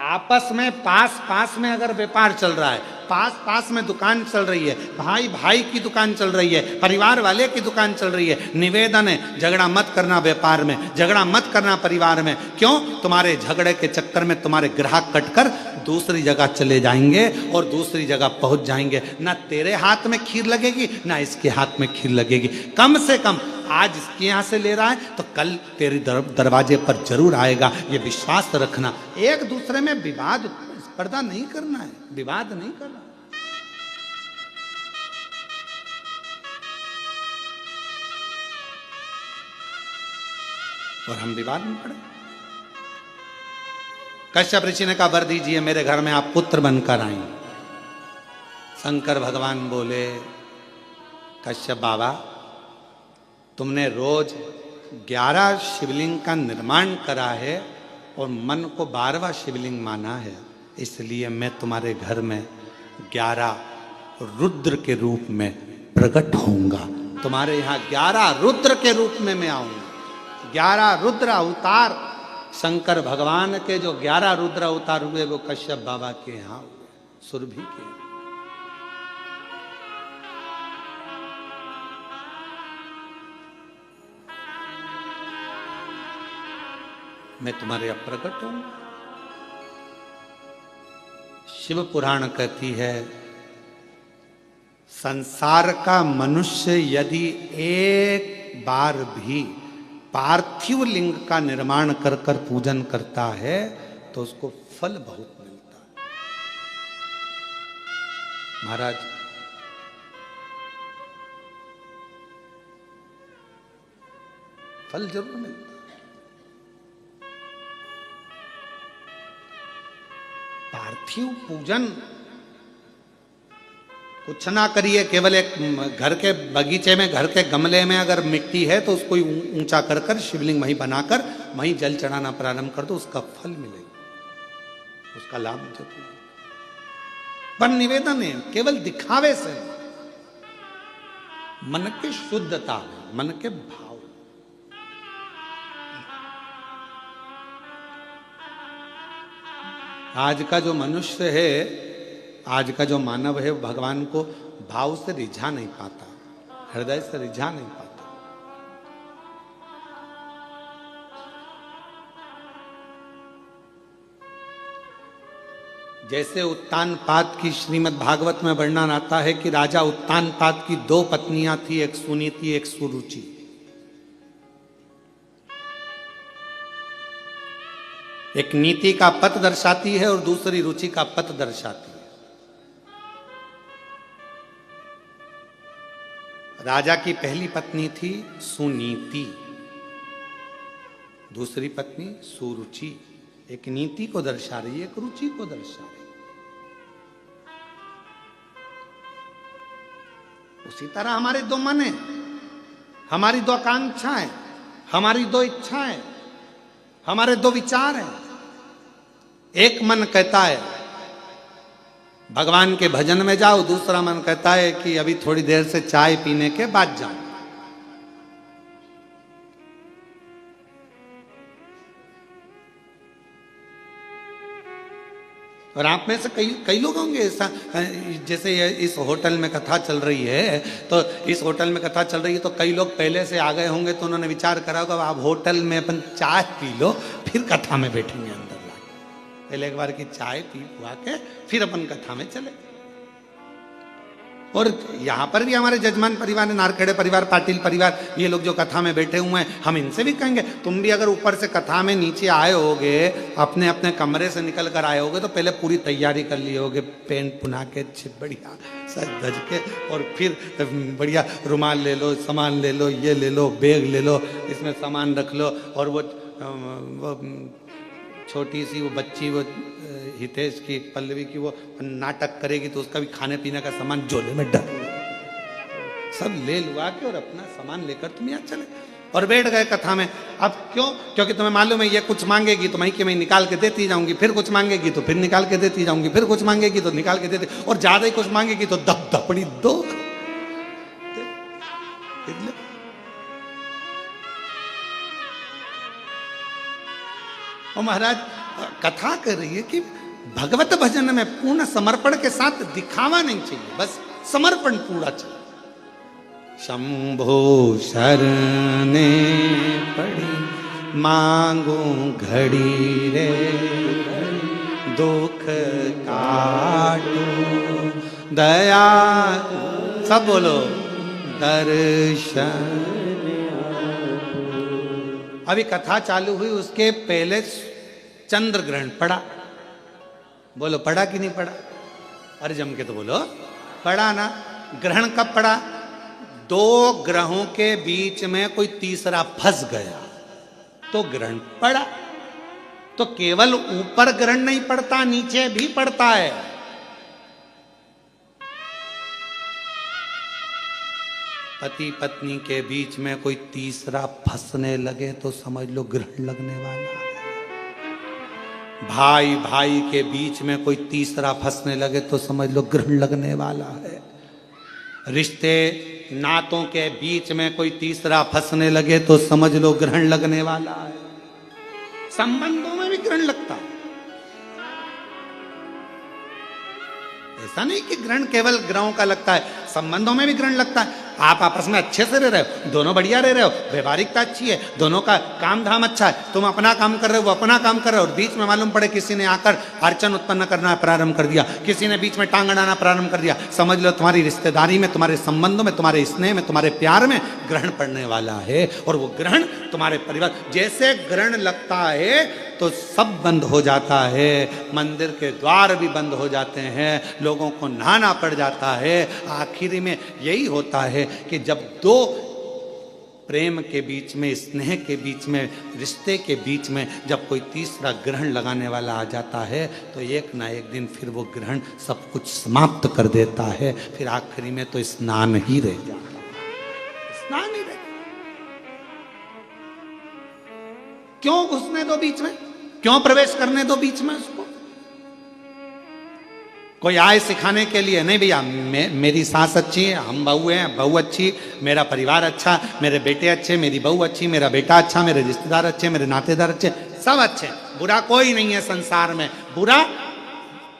आपस में पास में अगर व्यापार चल रहा है, पास में दुकान चल रही है, भाई की दुकान चल रही है, परिवार वाले की दुकान चल रही है, निवेदन है झगड़ा मत करना व्यापार में, झगड़ा मत करना परिवार में। क्यों? तुम्हारे झगड़े के चक्कर में तुम्हारे ग्राहक कटकर दूसरी जगह चले जाएंगे और दूसरी जगह पहुंच जाएंगे। ना तेरे हाथ में खीर लगेगी, ना इसके हाथ में खीर लगेगी। कम से कम आज इसके यहां से ले रहा है तो कल तेरे दरवाजे पर जरूर आएगा, ये विश्वास रखना। एक दूसरे में विवाद स्पर्धा नहीं करना है, विवाद नहीं करना। और हम विवाद में पड़े। कश्यप ऋषि ने कहा वर दीजिए, मेरे घर में आप पुत्र बनकर आई। शंकर भगवान बोले कश्यप बाबा, तुमने रोज 11 शिवलिंग का निर्माण करा है और मन को 12वां शिवलिंग माना है। इसलिए मैं तुम्हारे घर में 11 रुद्र के रूप में प्रकट होऊंगा। तुम्हारे यहाँ 11 रुद्र के रूप में मैं आऊंगा। 11 रुद्र अवतार शंकर भगवान के जो 11 रुद्र अवतार हुए वो कश्यप बाबा के यहाँ हुए, सुरभि के। मैं तुम्हारे अब प्रकट हूं। शिव पुराण कहती है, संसार का मनुष्य यदि एक बार भी पार्थिव लिंग का निर्माण कर कर पूजन करता है तो उसको फल बहुत मिलता है। महाराज, फल जरूर मिलता है। पार्थिव पूजन कुछ ना करिए, केवल एक घर के बगीचे में, घर के गमले में अगर मिट्टी है तो उसको ऊंचा कर कर शिवलिंग वहीं बनाकर वहीं जल चढ़ाना प्रारंभ कर दो, उसका फल मिलेगा, उसका लाभ जरूर। पर निवेदन है केवल दिखावे से, मन की शुद्धता में, मन के भाव। आज का जो मनुष्य है, आज का जो मानव है, भगवान को भाव से रिझा नहीं पाता, हृदय से रिझा नहीं पाता। जैसे उत्तानपाद की श्रीमद् भागवत में वर्णन आता है कि राजा उत्तानपाद की 2 पत्नियां थी, एक सुनीति एक सुरुचि। एक नीति का पथ दर्शाती है और दूसरी रुचि का पथ दर्शाती है। राजा की पहली पत्नी थी सुनीति, दूसरी पत्नी सुरुचि। एक नीति को दर्शा रही है, एक रुचि को दर्शा रही है। उसी तरह हमारे 2 मन है, हमारी 2 आकांक्षाएं, हमारी 2 इच्छाएं, हमारे 2 विचार हैं। एक मन कहता है भगवान के भजन में जाओ, दूसरा मन कहता है कि अभी थोड़ी देर से चाय पीने के बाद जाओ। और आप में से कई लोग होंगे ऐसा, जैसे इस होटल में कथा चल रही है, तो इस होटल में कथा चल रही है तो कई लोग पहले से आ गए होंगे, तो उन्होंने विचार करा होगा आप होटल में अपन चाय पी लो, फिर कथा में बैठेंगे अंदर। पहले एक बार की चाय पी हुआ के फिर अपन कथा में चले। और यहां पर भी हमारे जजमान परिवार, नारखेड़े परिवार, पाटिल परिवार, ये लोग जो कथा में बैठे हुए हैं, हम इनसे भी कहेंगे तुम भी अगर ऊपर से कथा में नीचे आए होगे, अपने अपने कमरे से निकल कर आए होगे, तो पहले पूरी तैयारी कर लिए होगे, पेंट पुना के बढ़िया सज धज के, और फिर बढ़िया रुमाल ले लो, सामान ले लो, ये ले लो, बैग ले लो, इसमें सामान रख लो। और वो छोटी सी वो बच्ची, वो हितेश की, पल्लवी की, वो नाटक करेगी तो उसका भी खाने पीने का सामान झोले में डाल सब ले लुआ के और अपना सामान लेकर तुम यहाँ चले और बैठ गए कथा में। अब क्यों? क्योंकि तुम्हें मालूम है ये कुछ मांगेगी तो मैं निकाल के देती जाऊंगी, फिर कुछ मांगेगी तो फिर निकाल के देती जाऊंगी, फिर कुछ मांगेगी तो निकाल के देती, और ज्यादा ही कुछ मांगेगी तो दब दपड़ी दो। और महाराज कथा कर रही है कि भगवत भजन में पूर्ण समर्पण के साथ दिखावा नहीं चाहिए, बस समर्पण पूरा चाहिए। शंभो शरणे पड़ी मांगू घड़ी रे, दुख काटू दया, सब बोलो दर्शन। अभी कथा चालू हुई, उसके पहले चंद्र ग्रहण पड़ा। बोलो पड़ा कि नहीं पड़ा? अरे जम के तो बोलो पड़ा ना। ग्रहण कब पड़ा? 2 ग्रहों के बीच में कोई तीसरा फंस गया तो ग्रहण पड़ा। तो केवल ऊपर ग्रहण नहीं पड़ता, नीचे भी पड़ता है। पति पत्नी के बीच में कोई तीसरा फंसने लगे तो समझ लो ग्रहण लगने वाला है। भाई भाई के बीच में कोई तीसरा फंसने लगे तो समझ लो ग्रहण लगने वाला है। रिश्ते नातों के बीच में कोई तीसरा फंसने लगे तो समझ लो ग्रहण लगने वाला है। संबंधों में भी ग्रहण लगता है। ऐसा नहीं कि ग्रहण केवल ग्रहों का लगता है, संबंधों में भी ग्रहण लगता है। आप आपस में अच्छे से रह रहे हो, दोनों बढ़िया रह रहे हो, व्यवहारिकता अच्छी है, दोनों का काम धाम अच्छा है, तुम अपना काम कर रहे हो, वो अपना काम कर रहे हो, और बीच में मालूम पड़े किसी ने आकर अड़चन उत्पन्न करना प्रारंभ कर दिया, किसी ने बीच में टांग अड़ाना प्रारंभ कर दिया, समझ लो तुम्हारी रिश्तेदारी में, तुम्हारे संबंधों में, तुम्हारे स्नेह में, तुम्हारे प्यार में ग्रहण पड़ने वाला है। और वो ग्रहण तुम्हारे परिवार, जैसे ग्रहण लगता है तो सब बंद हो जाता है, मंदिर के द्वार भी बंद हो जाते हैं, लोगों को नहाना पड़ जाता है। आखिरी में यही होता है कि जब दो प्रेम के बीच में, स्नेह के बीच में, रिश्ते के बीच में जब कोई तीसरा ग्रहण लगाने वाला आ जाता है तो एक ना एक दिन फिर वो ग्रहण सब कुछ समाप्त कर देता है। फिर आखिरी में तो स्नान ही रह जाता है, स्नान ही रह। क्यों घुसने दो बीच में, क्यों प्रवेश करने दो बीच में उसको? कोई आए सिखाने के लिए नहीं, भैया मेरी सास अच्छी है, हम बहू हैं, बहू अच्छी, मेरा परिवार अच्छा, मेरे बेटे अच्छे, मेरी बहू अच्छी, मेरा बेटा अच्छा, मेरे रिश्तेदार अच्छे, मेरे नातेदार अच्छे, सब अच्छे, बुरा कोई नहीं है संसार में। बुरा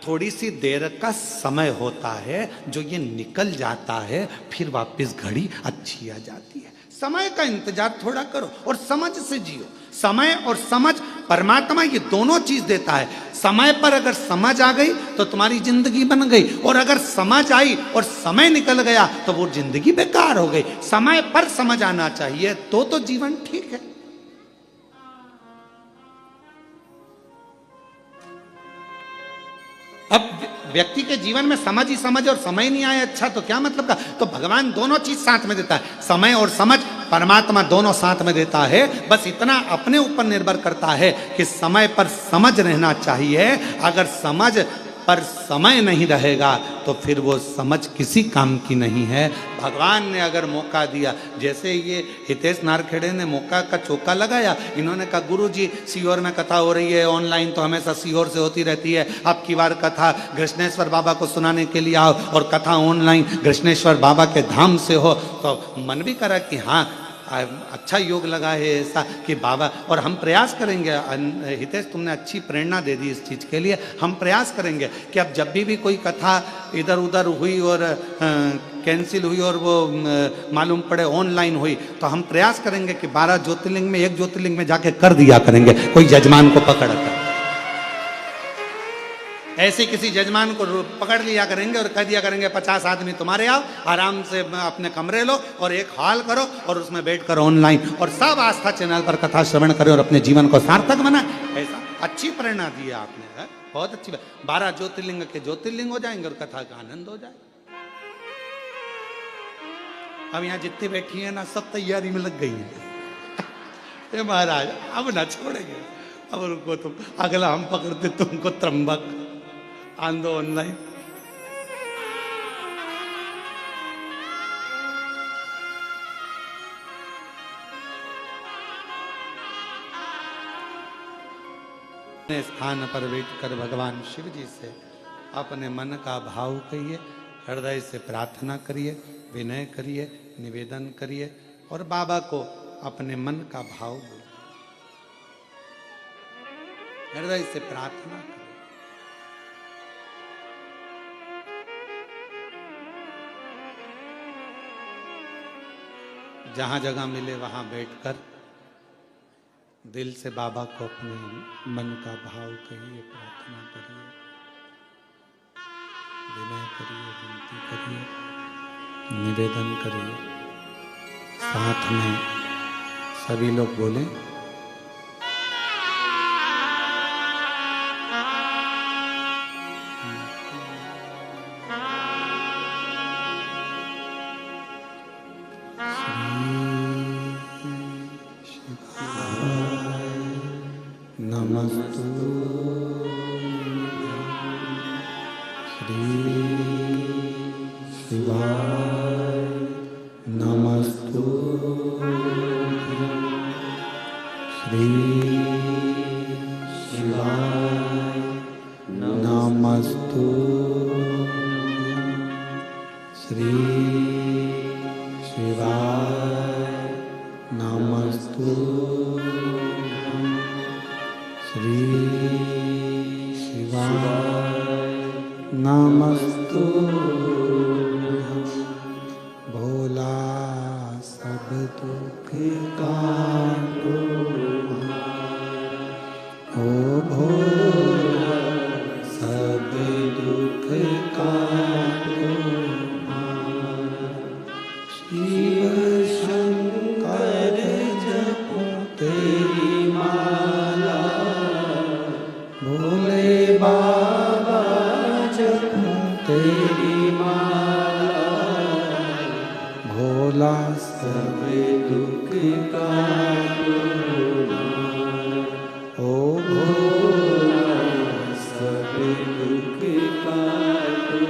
थोड़ी सी देर का समय होता है, जो ये निकल जाता है, फिर वापस घड़ी अच्छी आ जाती है। समय का इंतजार थोड़ा करो और समझ से जियो। समय और समझ, परमात्मा ये दोनों चीज देता है। समय पर अगर समझ आ गई तो तुम्हारी जिंदगी बन गई, और अगर समझ आई और समय निकल गया तो वो जिंदगी बेकार हो गई। समय पर समझ आना चाहिए तो जीवन ठीक है। अब व्यक्ति के जीवन में समझ ही समझ और समय नहीं आए, अच्छा तो क्या मतलब का? तो भगवान दोनों चीज साथ में देता है, समय और समझ, परमात्मा दोनों साथ में देता है। बस इतना अपने ऊपर निर्भर करता है कि समय पर समझ रहना चाहिए। अगर समझ पर समय नहीं रहेगा तो फिर वो समझ किसी काम की नहीं है। भगवान ने अगर मौका दिया, जैसे ये हितेश नारखेड़े ने मौका का चौका लगाया, इन्होंने कहा गुरुजी सीहोर में कथा हो रही है, ऑनलाइन तो हमेशा सीहोर से होती रहती है, अब की बार कथा कृष्णेश्वर बाबा को सुनाने के लिए आओ, और कथा ऑनलाइन कृष्णेश्वर बाबा के धाम से हो। तो मन भी करा कि हाँ अच्छा योग लगा है ऐसा कि बाबा, और हम प्रयास करेंगे। हितेश तुमने अच्छी प्रेरणा दे दी इस चीज़ के लिए। हम प्रयास करेंगे कि अब जब भी कोई कथा इधर उधर हुई और कैंसिल हुई और वो मालूम पड़े ऑनलाइन हुई, तो हम प्रयास करेंगे कि 12 ज्योतिर्लिंग में एक ज्योतिर्लिंग में जाके कर दिया करेंगे, कोई जजमान को पकड़ कर। ऐसे किसी जजमान को पकड़ लिया करेंगे और कह दिया करेंगे 50 आदमी तुम्हारे आओ, आराम से अपने कमरे लो और एक हॉल करो और उसमें बैठकर ऑनलाइन, और सब आस्था चैनल पर कथा श्रवण करें और अपने जीवन को सार्थक बनाए। ऐसा अच्छी प्रेरणा दी है आपने, है? बहुत अच्छी बात। 12 ज्योतिर्लिंग के ज्योतिर्लिंग हो जाएंगे और कथा का आनंद हो जाए। अब यहाँ जितनी बैठी है ना, सब तैयारी में लग गई है। महाराज अब ना छोड़ेंगे, अब रुको तुम, अगला हम पकड़ते तुमको त्रंबक आंदो ऑनलाइन। स्थान पर बैठकर भगवान शिव जी से अपने मन का भाव कहिए, हृदय से प्रार्थना करिए, विनय करिए, निवेदन करिए और बाबा को अपने मन का भाव बोलिए, हृदय से प्रार्थना करिए। जहां जगह मिले वहां बैठकर दिल से बाबा को अपने मन का भाव कहिए, प्रार्थना करिए, विनय करिए, विनती करिए, निवेदन करिए। साथ में सभी लोग बोलें, श्री शिवाय शिवाय नमस्तुभ्यं। भोला सब दुख काटो, ओ भोला सब दुख काटो। शिव शंकर जपो तेरी माला, भोले बाबा जपो तेरी माला। भोला सब दुख काटो, ओ भोला सब दुख काटो।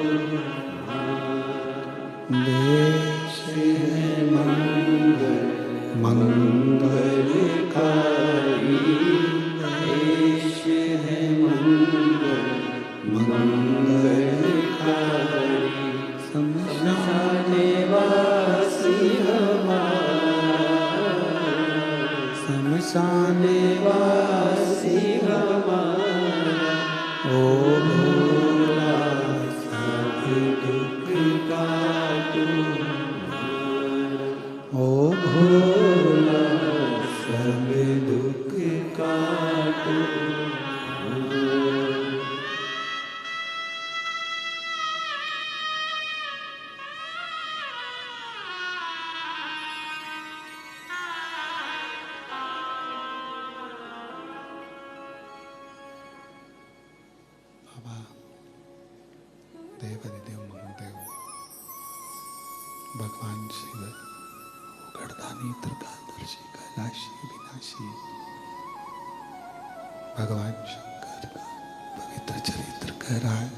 देश है मंगलकारी, देश है मंगलकारी। शमशाने वासी हमारा, शमशाने वासी हमारा। ओ भोला सब दुख काटो, ओ भोला सब दुख काटो। बाबा देवादिदेव महादेव भगवान शिव गर्दानी त्रिकालदर्शी कैलाशी विनाशी भगवान शंकर का पवित्र चरित्र कह रहा है।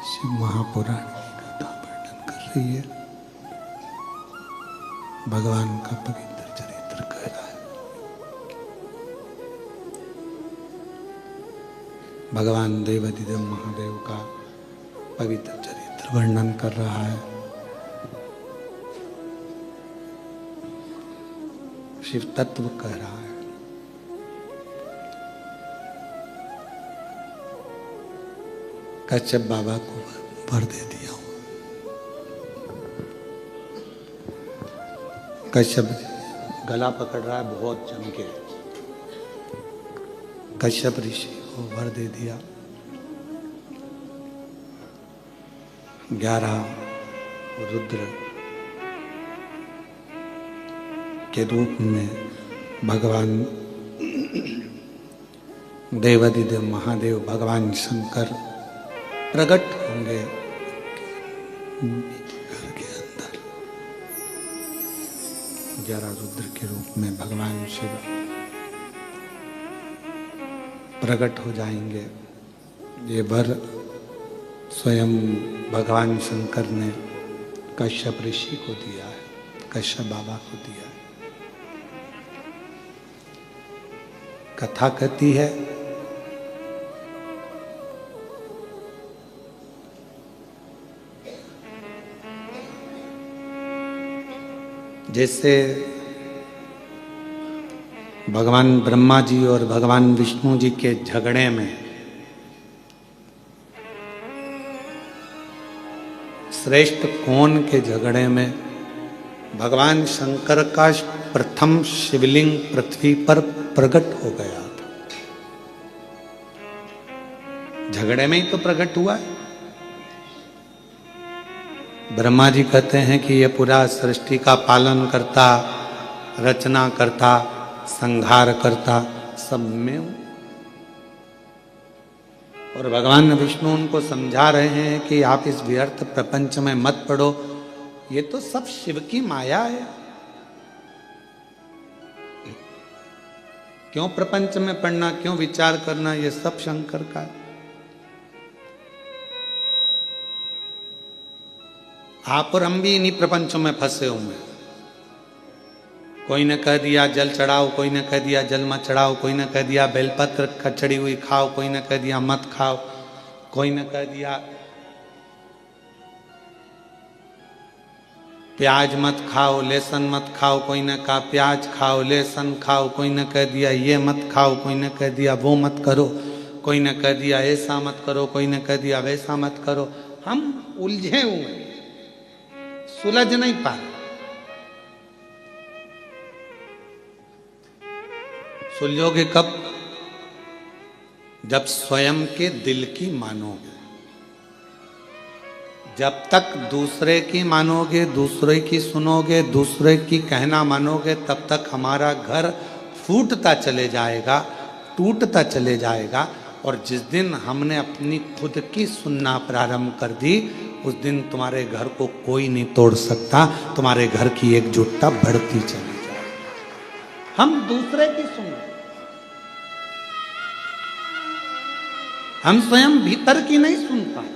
शिव महापुराण की कथा वर्णन कर रही है, भगवान का पवित्र चरित्र कह रहा है। भगवान देवादिदेव महादेव का पवित्र चरित्र वर्णन कर रहा है। शिव तत्व कह रहा है। कश्यप बाबा को वर दे दिया हूं। कश्यप गला पकड़ रहा है बहुत जम के। कश्यप ऋषि को वर दे दिया। 11 रुद्र के रूप में भगवान देवादिदेव महादेव भगवान शंकर प्रकट होंगे घर के अंदर। 11 रुद्र के रूप में भगवान शिव प्रकट हो जाएंगे। ये वर स्वयं भगवान शंकर ने कश्यप ऋषि को दिया है, कश्यप बाबा को दिया है। कथा कहती है जैसे भगवान ब्रह्मा जी और भगवान विष्णु जी के झगड़े में श्रेष्ठ कौन के झगड़े में भगवान शंकर का प्रथम शिवलिंग पृथ्वी पर प्रकट हो गया था। झगड़े में ही तो प्रकट हुआ है। ब्रह्मा जी कहते हैं कि ये पूरा सृष्टि का पालन करता, रचना करता, संहार करता, सब में हूं। और भगवान विष्णु उनको समझा रहे हैं कि आप इस व्यर्थ प्रपंच में मत पड़ो, ये तो सब शिव की माया है। क्यों प्रपंच में पढ़ना, क्यों विचार करना, ये सब शंकर का है। आप और हम भी इन्हीं प्रपंचों में फंसे हुए हैं। कोई ने कह दिया जल चढ़ाओ, कोई ने कह दिया जल मत चढ़ाओ, कोई ने कह दिया बेलपत्र खचड़ी हुई खाओ, कोई ने कह दिया मत खाओ, कोई ने कह दिया प्याज मत खाओ, लहसुन मत खाओ, कोई ने कहा प्याज खाओ, लहसुन खाओ, कोई ने कह दिया ये मत खाओ, कोई ने कह दिया वो मत करो, कोई ने कह दिया ऐसा मत करो, कोई ने कह दिया वैसा मत करो। हम उलझे हुए, सुलझ नहीं पा रहे। सुलझोगे कब? जब स्वयं के दिल की मानोगे। जब तक दूसरे की मानोगे, दूसरे की सुनोगे, दूसरे की कहना मानोगे, तब तक हमारा घर फूटता चले जाएगा, टूटता चले जाएगा। और जिस दिन हमने अपनी खुद की सुनना प्रारंभ कर दी, उस दिन तुम्हारे घर को कोई नहीं तोड़ सकता। तुम्हारे घर की एकजुटता बढ़ती चली जाएगी। हम दूसरे की सुन रहे, हम स्वयं भीतर की नहीं सुन पाए।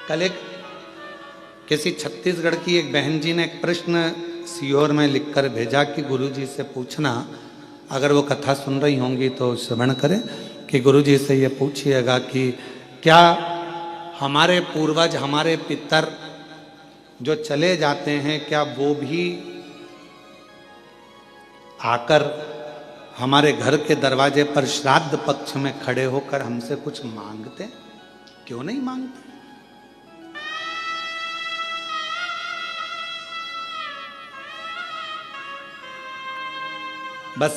कल एक किसी छत्तीसगढ़ की एक बहन जी ने एक प्रश्न सीहोर में लिखकर भेजा कि गुरुजी से पूछना, अगर वो कथा सुन रही होंगी तो श्रवण करें, कि गुरुजी से ये पूछिएगा कि क्या हमारे पूर्वज, हमारे पितर जो चले जाते हैं, क्या वो भी आकर हमारे घर के दरवाजे पर श्राद्ध पक्ष में खड़े होकर हमसे कुछ मांगते? क्यों नहीं मांगते? बस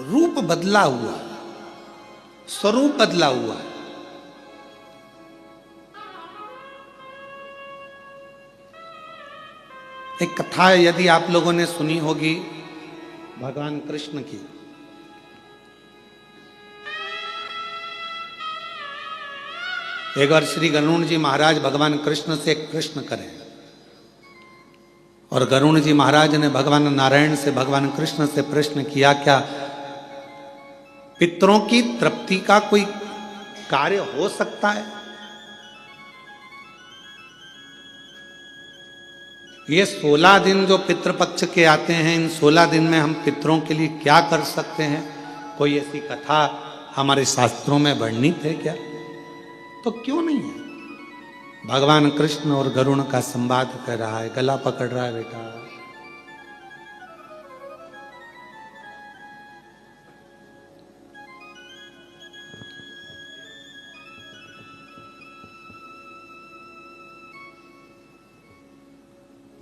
रूप बदला हुआ, स्वरूप बदला हुआ। एक कथा यदि आप लोगों ने सुनी होगी भगवान कृष्ण की। एक बार श्री गरुण जी महाराज भगवान कृष्ण से एक प्रश्न करें, और गरुण जी महाराज ने भगवान नारायण से, भगवान कृष्ण से प्रश्न किया, क्या पितरों की तृप्ति का कोई कार्य हो सकता है? ये 16 दिन जो पितृपक्ष के आते हैं, इन 16 दिन में हम पितरों के लिए क्या कर सकते हैं? कोई ऐसी कथा हमारे शास्त्रों में वर्णित है क्या? तो क्यों नहीं है? भगवान कृष्ण और गरुण का संवाद कर रहा है, गला पकड़ रहा है बेटा।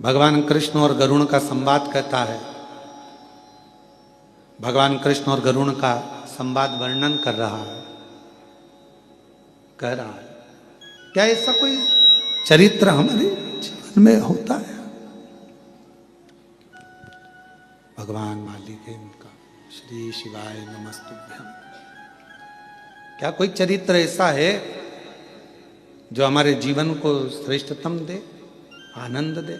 भगवान कृष्ण और गरुण का संवाद कहता है, भगवान कृष्ण और गरुण का संवाद वर्णन कर रहा है, कह रहा है, क्या ऐसा कोई चरित्र हमारे जीवन में होता है? भगवान मालिक है उनका, श्री शिवाय नमस्तुभ्यम। क्या कोई चरित्र ऐसा है जो हमारे जीवन को श्रेष्ठतम दे, आनंद दे?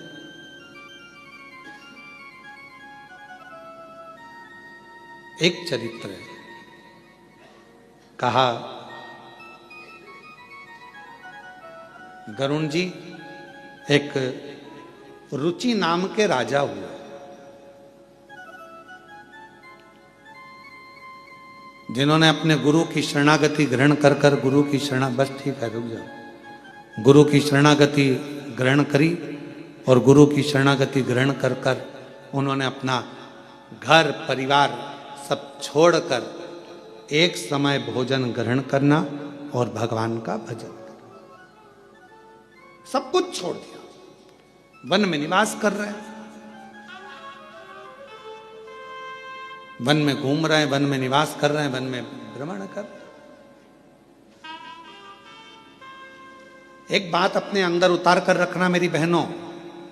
एक चरित्र है, कहा गरुण जी एक रुचि नाम के राजा हुए। जिन्होंने अपने गुरु की शरणागति ग्रहण कर कर गुरु की बस ठीक है, रुक जाओ। गुरु की शरणागति ग्रहण करी, और गुरु की शरणागति ग्रहण कर कर उन्होंने अपना घर परिवार सब छोड़कर एक समय भोजन ग्रहण करना और भगवान का भजन करना, सब कुछ छोड़ दिया। वन में निवास कर रहे हैं, वन में घूम रहे हैं, वन में निवास कर रहे हैं, वन में भ्रमण कर। एक बात अपने अंदर उतार कर रखना मेरी बहनों,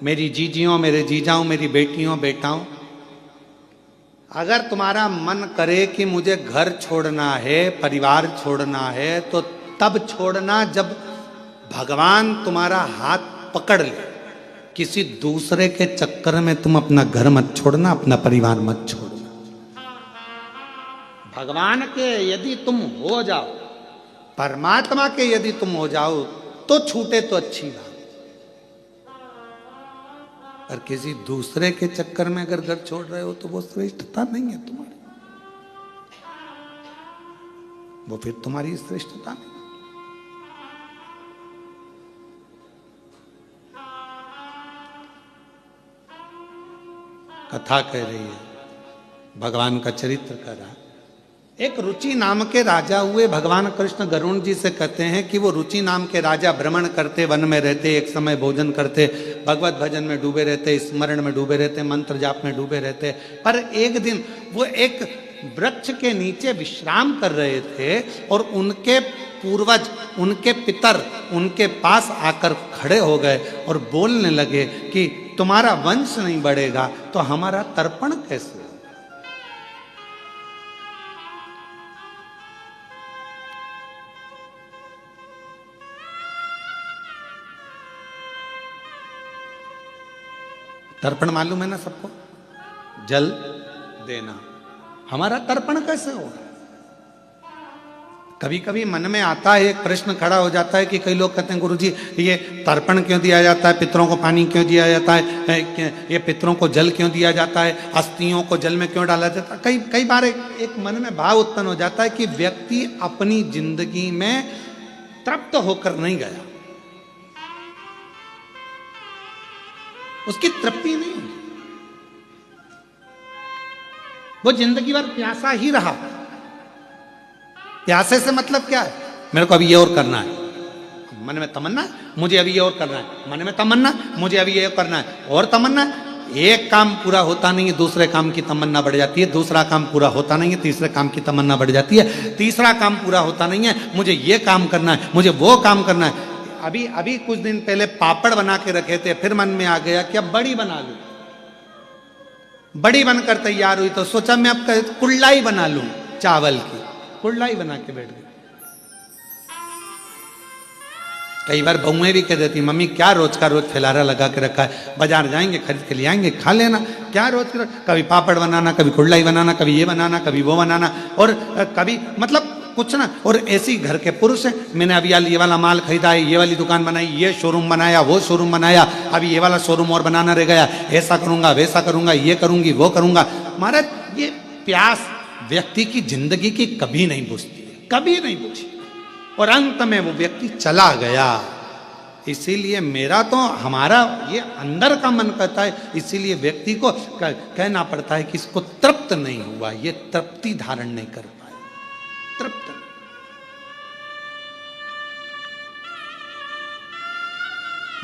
मेरी जीजियों, मेरे जीजाओं, मेरी बेटियों बेटाओं, अगर तुम्हारा मन करे कि मुझे घर छोड़ना है, परिवार छोड़ना है, तो तब छोड़ना जब भगवान तुम्हारा हाथ पकड़ ले। किसी दूसरे के चक्कर में तुम अपना घर मत छोड़ना, अपना परिवार मत छोड़ना। भगवान के यदि तुम हो जाओ, परमात्मा के यदि तुम हो जाओ, तो छूटे तो अच्छी बात, और किसी दूसरे के चक्कर में अगर घर छोड़ रहे हो तो वो श्रेष्ठता नहीं है तुम्हारी। वो फिर तुम्हारी श्रेष्ठता नहीं। कथा कह रही है, भगवान का चरित्र कर रहा। एक रुचि नाम के राजा हुए। भगवान कृष्ण गरुण जी से कहते हैं कि वो रुचि नाम के राजा भ्रमण करते, वन में रहते, एक समय भोजन करते, भगवत भजन में डूबे रहते, स्मरण में डूबे रहते, मंत्र जाप में डूबे रहते। पर एक दिन वो एक वृक्ष के नीचे विश्राम कर रहे थे और उनके पूर्वज, उनके पितर उनके पास आकर खड़े हो गए और बोलने लगे कि तुम्हारा वंश नहीं बढ़ेगा तो हमारा तर्पण कैसे? तर्पण मालूम है ना सबको, जल देना। हमारा तर्पण कैसे होगा? कभी कभी मन में आता है, एक प्रश्न खड़ा हो जाता है कि कई लोग कहते हैं गुरुजी ये तर्पण क्यों दिया जाता है, पितरों को पानी क्यों दिया जाता है, ये पितरों को जल क्यों दिया जाता है, अस्थियों को जल में क्यों डाला जाता है। कई बार एक मन में भाव उत्पन्न हो जाता है कि व्यक्ति अपनी जिंदगी में तृप्त होकर नहीं गया, उसकी तृप्ति नहीं, वो जिंदगी भर प्यासा ही रहा। प्यासे से मतलब क्या है? मेरे को अभी ये और करना है, मन में तमन्ना, मुझे अभी ये और करना है, मन में तमन्ना, मुझे अभी ये करना है, और तमन्ना। एक काम पूरा होता नहीं है, दूसरे काम की तमन्ना बढ़ जाती है, दूसरा काम पूरा होता नहीं है, तीसरे काम की तमन्ना बढ़ जाती है, तीसरा काम पूरा होता नहीं है, मुझे ये काम करना है, मुझे वो काम करना है। अभी कुछ दिन पहले पापड़ बना के रखे थे, फिर मन में आ गया कि अब बड़ी बना लूं। बड़ी बनकर तैयार हुई तो सोचा मैं अब कुल्लाई बना लूं, चावल की कुल्लाई बना के बैठ गई। कई बार बहुएं भी कह देती मम्मी क्या रोज का रोज फैलारा लगा के रखा है, बाजार जाएंगे खरीद के ले आएंगे, खा लेना, क्या रोज का कभी पापड़ बनाना, कभी कुल्लाई बनाना, कभी ये बनाना, कभी वो बनाना, और कभी मतलब कुछ ना। और ऐसी घर के पुरुष हैं, मैंने अभी ये वाला माल खरीदा है, ये वाली दुकान बनाई, ये शोरूम बनाया, वो शोरूम बनाया, अभी ये वाला शोरूम और बनाना रह गया, ऐसा करूंगा, वैसा करूंगा, ये करूंगी, वो करूंगा। महाराज ये प्यास व्यक्ति की जिंदगी की कभी नहीं बुझती, कभी नहीं बुझी, और अंत में वो व्यक्ति चला गया। इसीलिए मेरा तो हमारा ये अंदर का मन कहता है, इसीलिए व्यक्ति को कहना पड़ता है कि इसको तृप्त नहीं हुआ, ये तृप्ति धारण नहीं कर पाया। तृप्त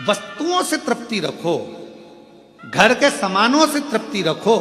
वस्तुओं से तृप्ति रखो, घर के सामानों से तृप्ति रखो,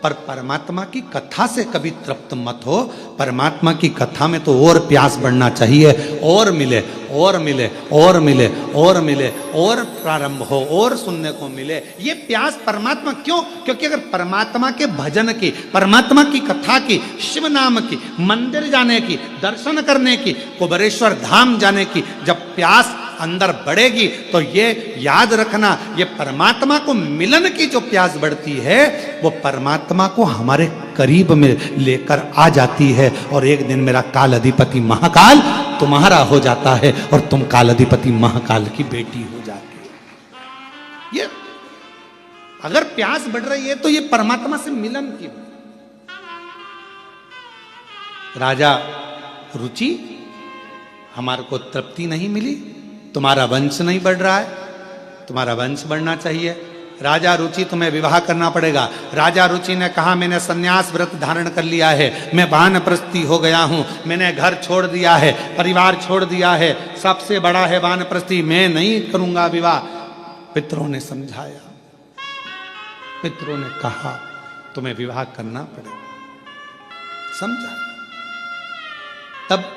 पर परमात्मा की कथा से कभी तृप्त मत हो। परमात्मा की कथा में तो और प्यास बढ़ना चाहिए, और मिले और मिले और मिले और मिले, और प्रारंभ हो, और सुनने को मिले। ये प्यास परमात्मा क्यों? क्योंकि अगर परमात्मा के भजन की, परमात्मा की कथा की, शिव नाम की, मंदिर जाने की, दर्शन करने की, कुबेरेश्वर धाम जाने की जब प्यास अंदर बढ़ेगी तो ये याद रखना, ये परमात्मा को मिलन की जो प्यास बढ़ती है वो परमात्मा को हमारे करीब में लेकर आ जाती है। और एक दिन मेरा काल अधिपति महाकाल तुम्हारा हो जाता है और तुम काल अधिपति महाकाल की बेटी हो जाती है। ये अगर प्यास बढ़ रही है तो ये परमात्मा से मिलन की। राजा रुचि, हमारे को तृप्ति नहीं मिली, तुम्हारा वंश नहीं बढ़ रहा है, तुम्हारा वंश बढ़ना चाहिए। राजा रुचि तुम्हें विवाह करना पड़ेगा। राजा रुचि ने कहा मैंने सन्यास व्रत धारण कर लिया है, मैं वानप्रस्थी हो गया हूं, मैंने घर छोड़ दिया है, परिवार छोड़ दिया है, सबसे बड़ा है वानप्रस्थी, मैं नहीं करूंगा विवाह। पितरों ने समझाया, पितरों ने कहा तुम्हें विवाह करना पड़ेगा, समझा। तब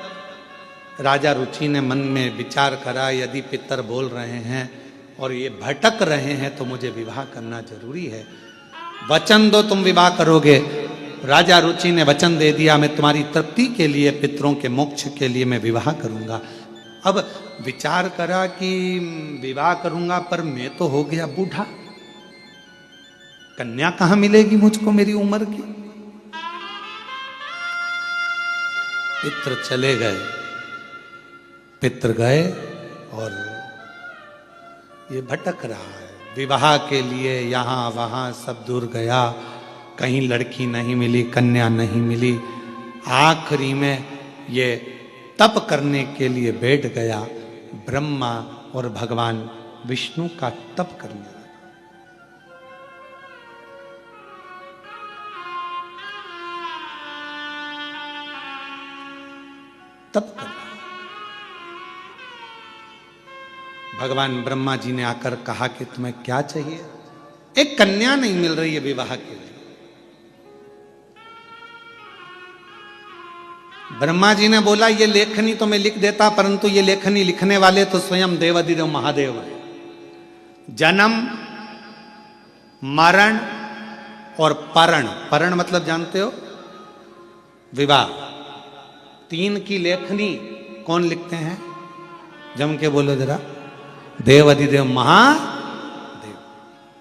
राजा रुचि ने मन में विचार करा, यदि पितर बोल रहे हैं और ये भटक रहे हैं तो मुझे विवाह करना जरूरी है। वचन दो तुम विवाह करोगे। राजा रुचि ने वचन दे दिया, मैं तुम्हारी तृप्ति के लिए, पितरों के मोक्ष के लिए मैं विवाह करूंगा। अब विचार करा कि विवाह करूंगा पर मैं तो हो गया बूढ़ा, कन्या कहां मिलेगी मुझको मेरी उम्र की। पितर चले गए, पितर गए और ये भटक रहा है विवाह के लिए, यहाँ वहाँ सब दूर गया, कहीं लड़की नहीं मिली, कन्या नहीं मिली। आखिरी में ये तप करने के लिए बैठ गया। ब्रह्मा और भगवान विष्णु का तप करने लगा। तप कर रहा। भगवान ब्रह्मा जी ने आकर कहा कि तुम्हें क्या चाहिए? एक कन्या नहीं मिल रही है विवाह के लिए। ब्रह्मा जी ने बोला ये लेखनी तो मैं लिख देता, परंतु ये लेखनी लिखने वाले तो स्वयं देवाधिदेव महादेव है। जन्म, मरण और परण, परण मतलब जानते हो? विवाह। तीन की लेखनी कौन लिखते हैं? जम के बोलो जरा। देवाधिदेव महादेव।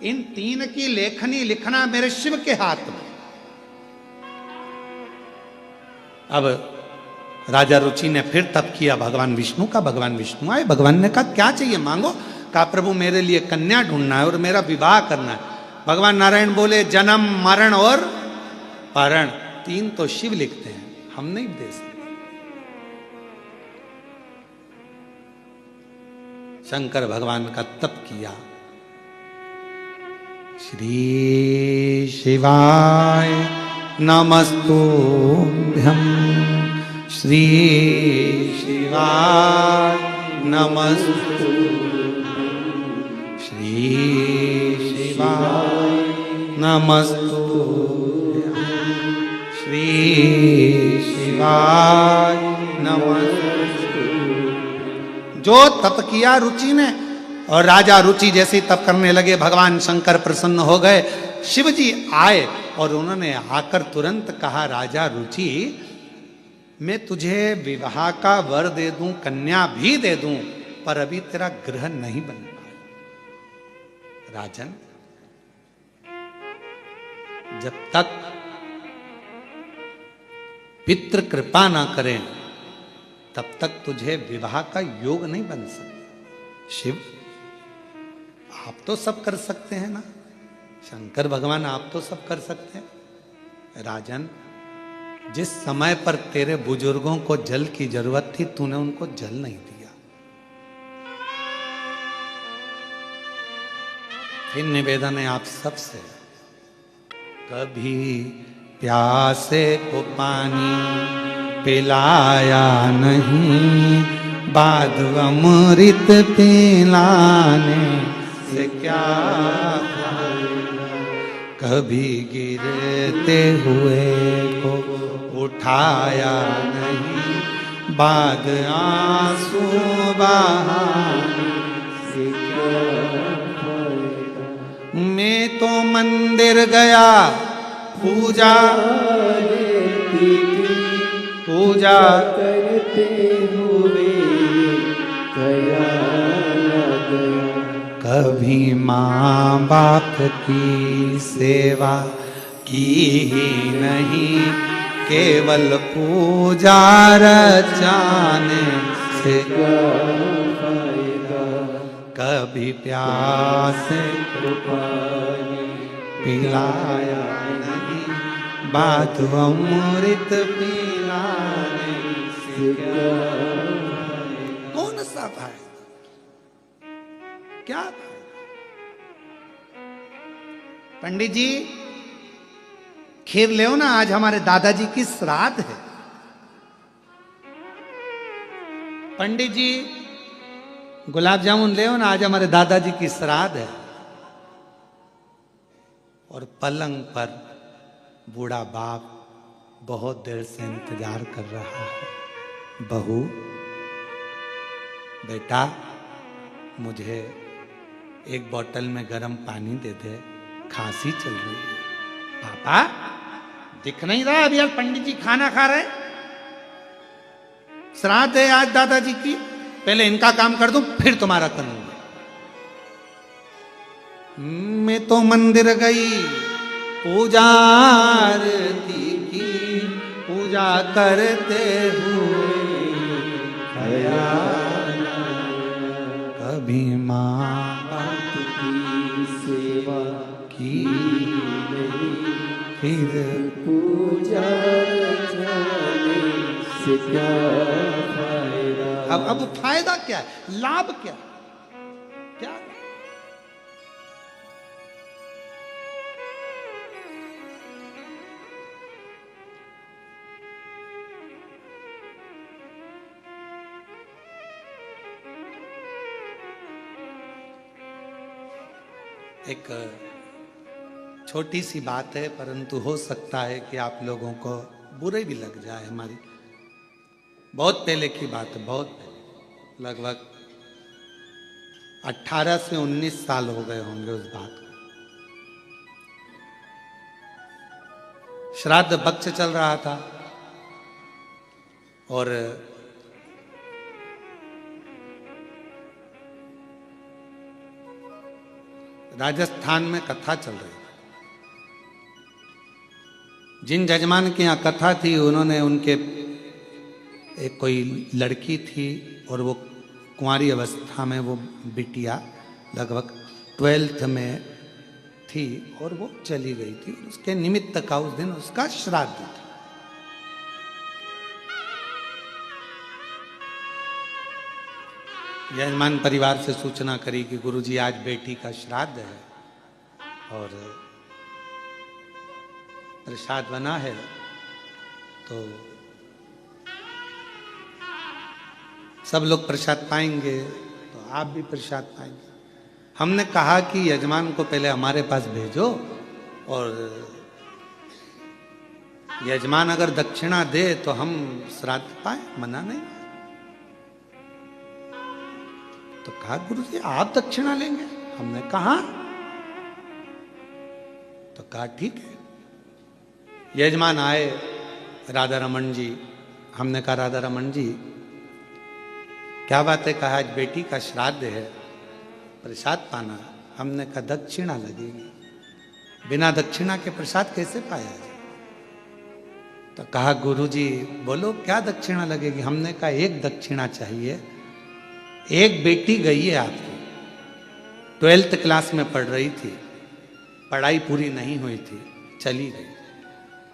इन तीन की लेखनी लिखना मेरे शिव के हाथ में। अब राजा रुचि ने फिर तप किया भगवान विष्णु का। भगवान विष्णु आए। भगवान ने कहा क्या चाहिए मांगो। कहा प्रभु मेरे लिए कन्या ढूंढना है और मेरा विवाह करना है। भगवान नारायण बोले जन्म, मरण और परण, तीन तो शिव लिखते हैं, हम नहीं दे सकते। शंकर भगवान का तप किया। श्री शिवाय नमस्तुभ्यं, श्री शिवाय नमस्तुभ्यं, श्री शिवाय नमस्तुभ्यं, श्री शिवाय नमस्तुभ्यं। जो तप किया रुचि ने, और राजा रुचि जैसे ही तप करने लगे भगवान शंकर प्रसन्न हो गए। शिव जी आए और उन्होंने आकर तुरंत कहा राजा रुचि मैं तुझे विवाह का वर दे दूं, कन्या भी दे दूं, पर अभी तेरा ग्रह नहीं बन पाया। राजन, जब तक पितृ कृपा ना करें तब तक तुझे विवाह का योग नहीं बन सकता। शिव आप तो सब कर सकते हैं ना, शंकर भगवान आप तो सब कर सकते हैं। राजन, जिस समय पर तेरे बुजुर्गों को जल की जरूरत थी तूने उनको जल नहीं दिया। फिर निवेदन है आप सबसे, कभी प्यासे को पानी पिलाया नहीं, बाद अमृत पिलाने से क्या फायदा। कभी गिरते हुए को उठाया नहीं, बाद आंसू बहाने से क्या फायदा। मैं तो मंदिर गया पूजा करते हुए गया न गया। कभी माँ बाप की सेवा की ही नहीं, केवल पूजा रचाने से क्या फायदा। कभी प्यासे को पानी पिलाया नहीं, बात अमृत पिलाने से क्या फायदा। कौन सा फायदा, क्या फायदा। पंडित जी खीर ले ना, आज हमारे दादाजी की श्राद्ध है। पंडित जी गुलाब जामुन ले ना, आज हमारे दादाजी की श्राद्ध है। और पलंग पर बूढ़ा बाप बहुत देर से इंतजार कर रहा है। बहू बेटा मुझे एक बोतल में गर्म पानी दे दे, खांसी चल रही है। पापा दिख नहीं रहा अभी, यार पंडित जी खाना खा रहे, श्राद्ध है आज दादाजी की, पहले इनका काम कर दूं फिर तुम्हारा करूंगा। मैं तो मंदिर गई पूजा आरती की, पूजा करते हुए ख्याल कभी माँ बाप की सेवा की नहीं, फिर पूजा इससे क्या फायदा। अब फायदा क्या है, लाभ क्या क्या? एक छोटी सी बात है, परंतु हो सकता है कि आप लोगों को बुरे भी लग जाए। हमारी बहुत पहले की बात है, बहुत पहले, लगभग 18 से 19 साल हो गए होंगे उस बात को। श्राद्ध पक्ष चल रहा था और राजस्थान में कथा चल रही थी। जिन जजमान के यहाँ कथा थी, उन्होंने उनके एक कोई लड़की थी और वो कुंवारी अवस्था में, वो बिटिया लगभग 12th में थी और वो चली गई थी। उसके निमित्त का उस दिन उसका श्राद्ध था। यजमान परिवार से सूचना करी कि गुरुजी आज बेटी का श्राद्ध है और प्रसाद बना है, तो सब लोग प्रसाद पाएंगे, तो आप भी प्रसाद पाएंगे। हमने कहा कि यजमान को पहले हमारे पास भेजो, और यजमान अगर दक्षिणा दे तो हम श्राद्ध पाए, मना नहीं। तो कहा गुरुजी आप दक्षिणा लेंगे? हमने कहा, तो कहा ठीक है। यजमान आए, राधा रमन जी। हमने कहा राधा रमन जी क्या बात है? कहा आज बेटी का श्राद्ध है, प्रसाद पाना। हमने कहा दक्षिणा लगेगी, बिना दक्षिणा के प्रसाद कैसे पाया जाए? तो कहा गुरुजी बोलो क्या दक्षिणा लगेगी? हमने कहा एक दक्षिणा चाहिए। एक बेटी गई है आपकी, 12th क्लास में पढ़ रही थी, पढ़ाई पूरी नहीं हुई थी, चली गई।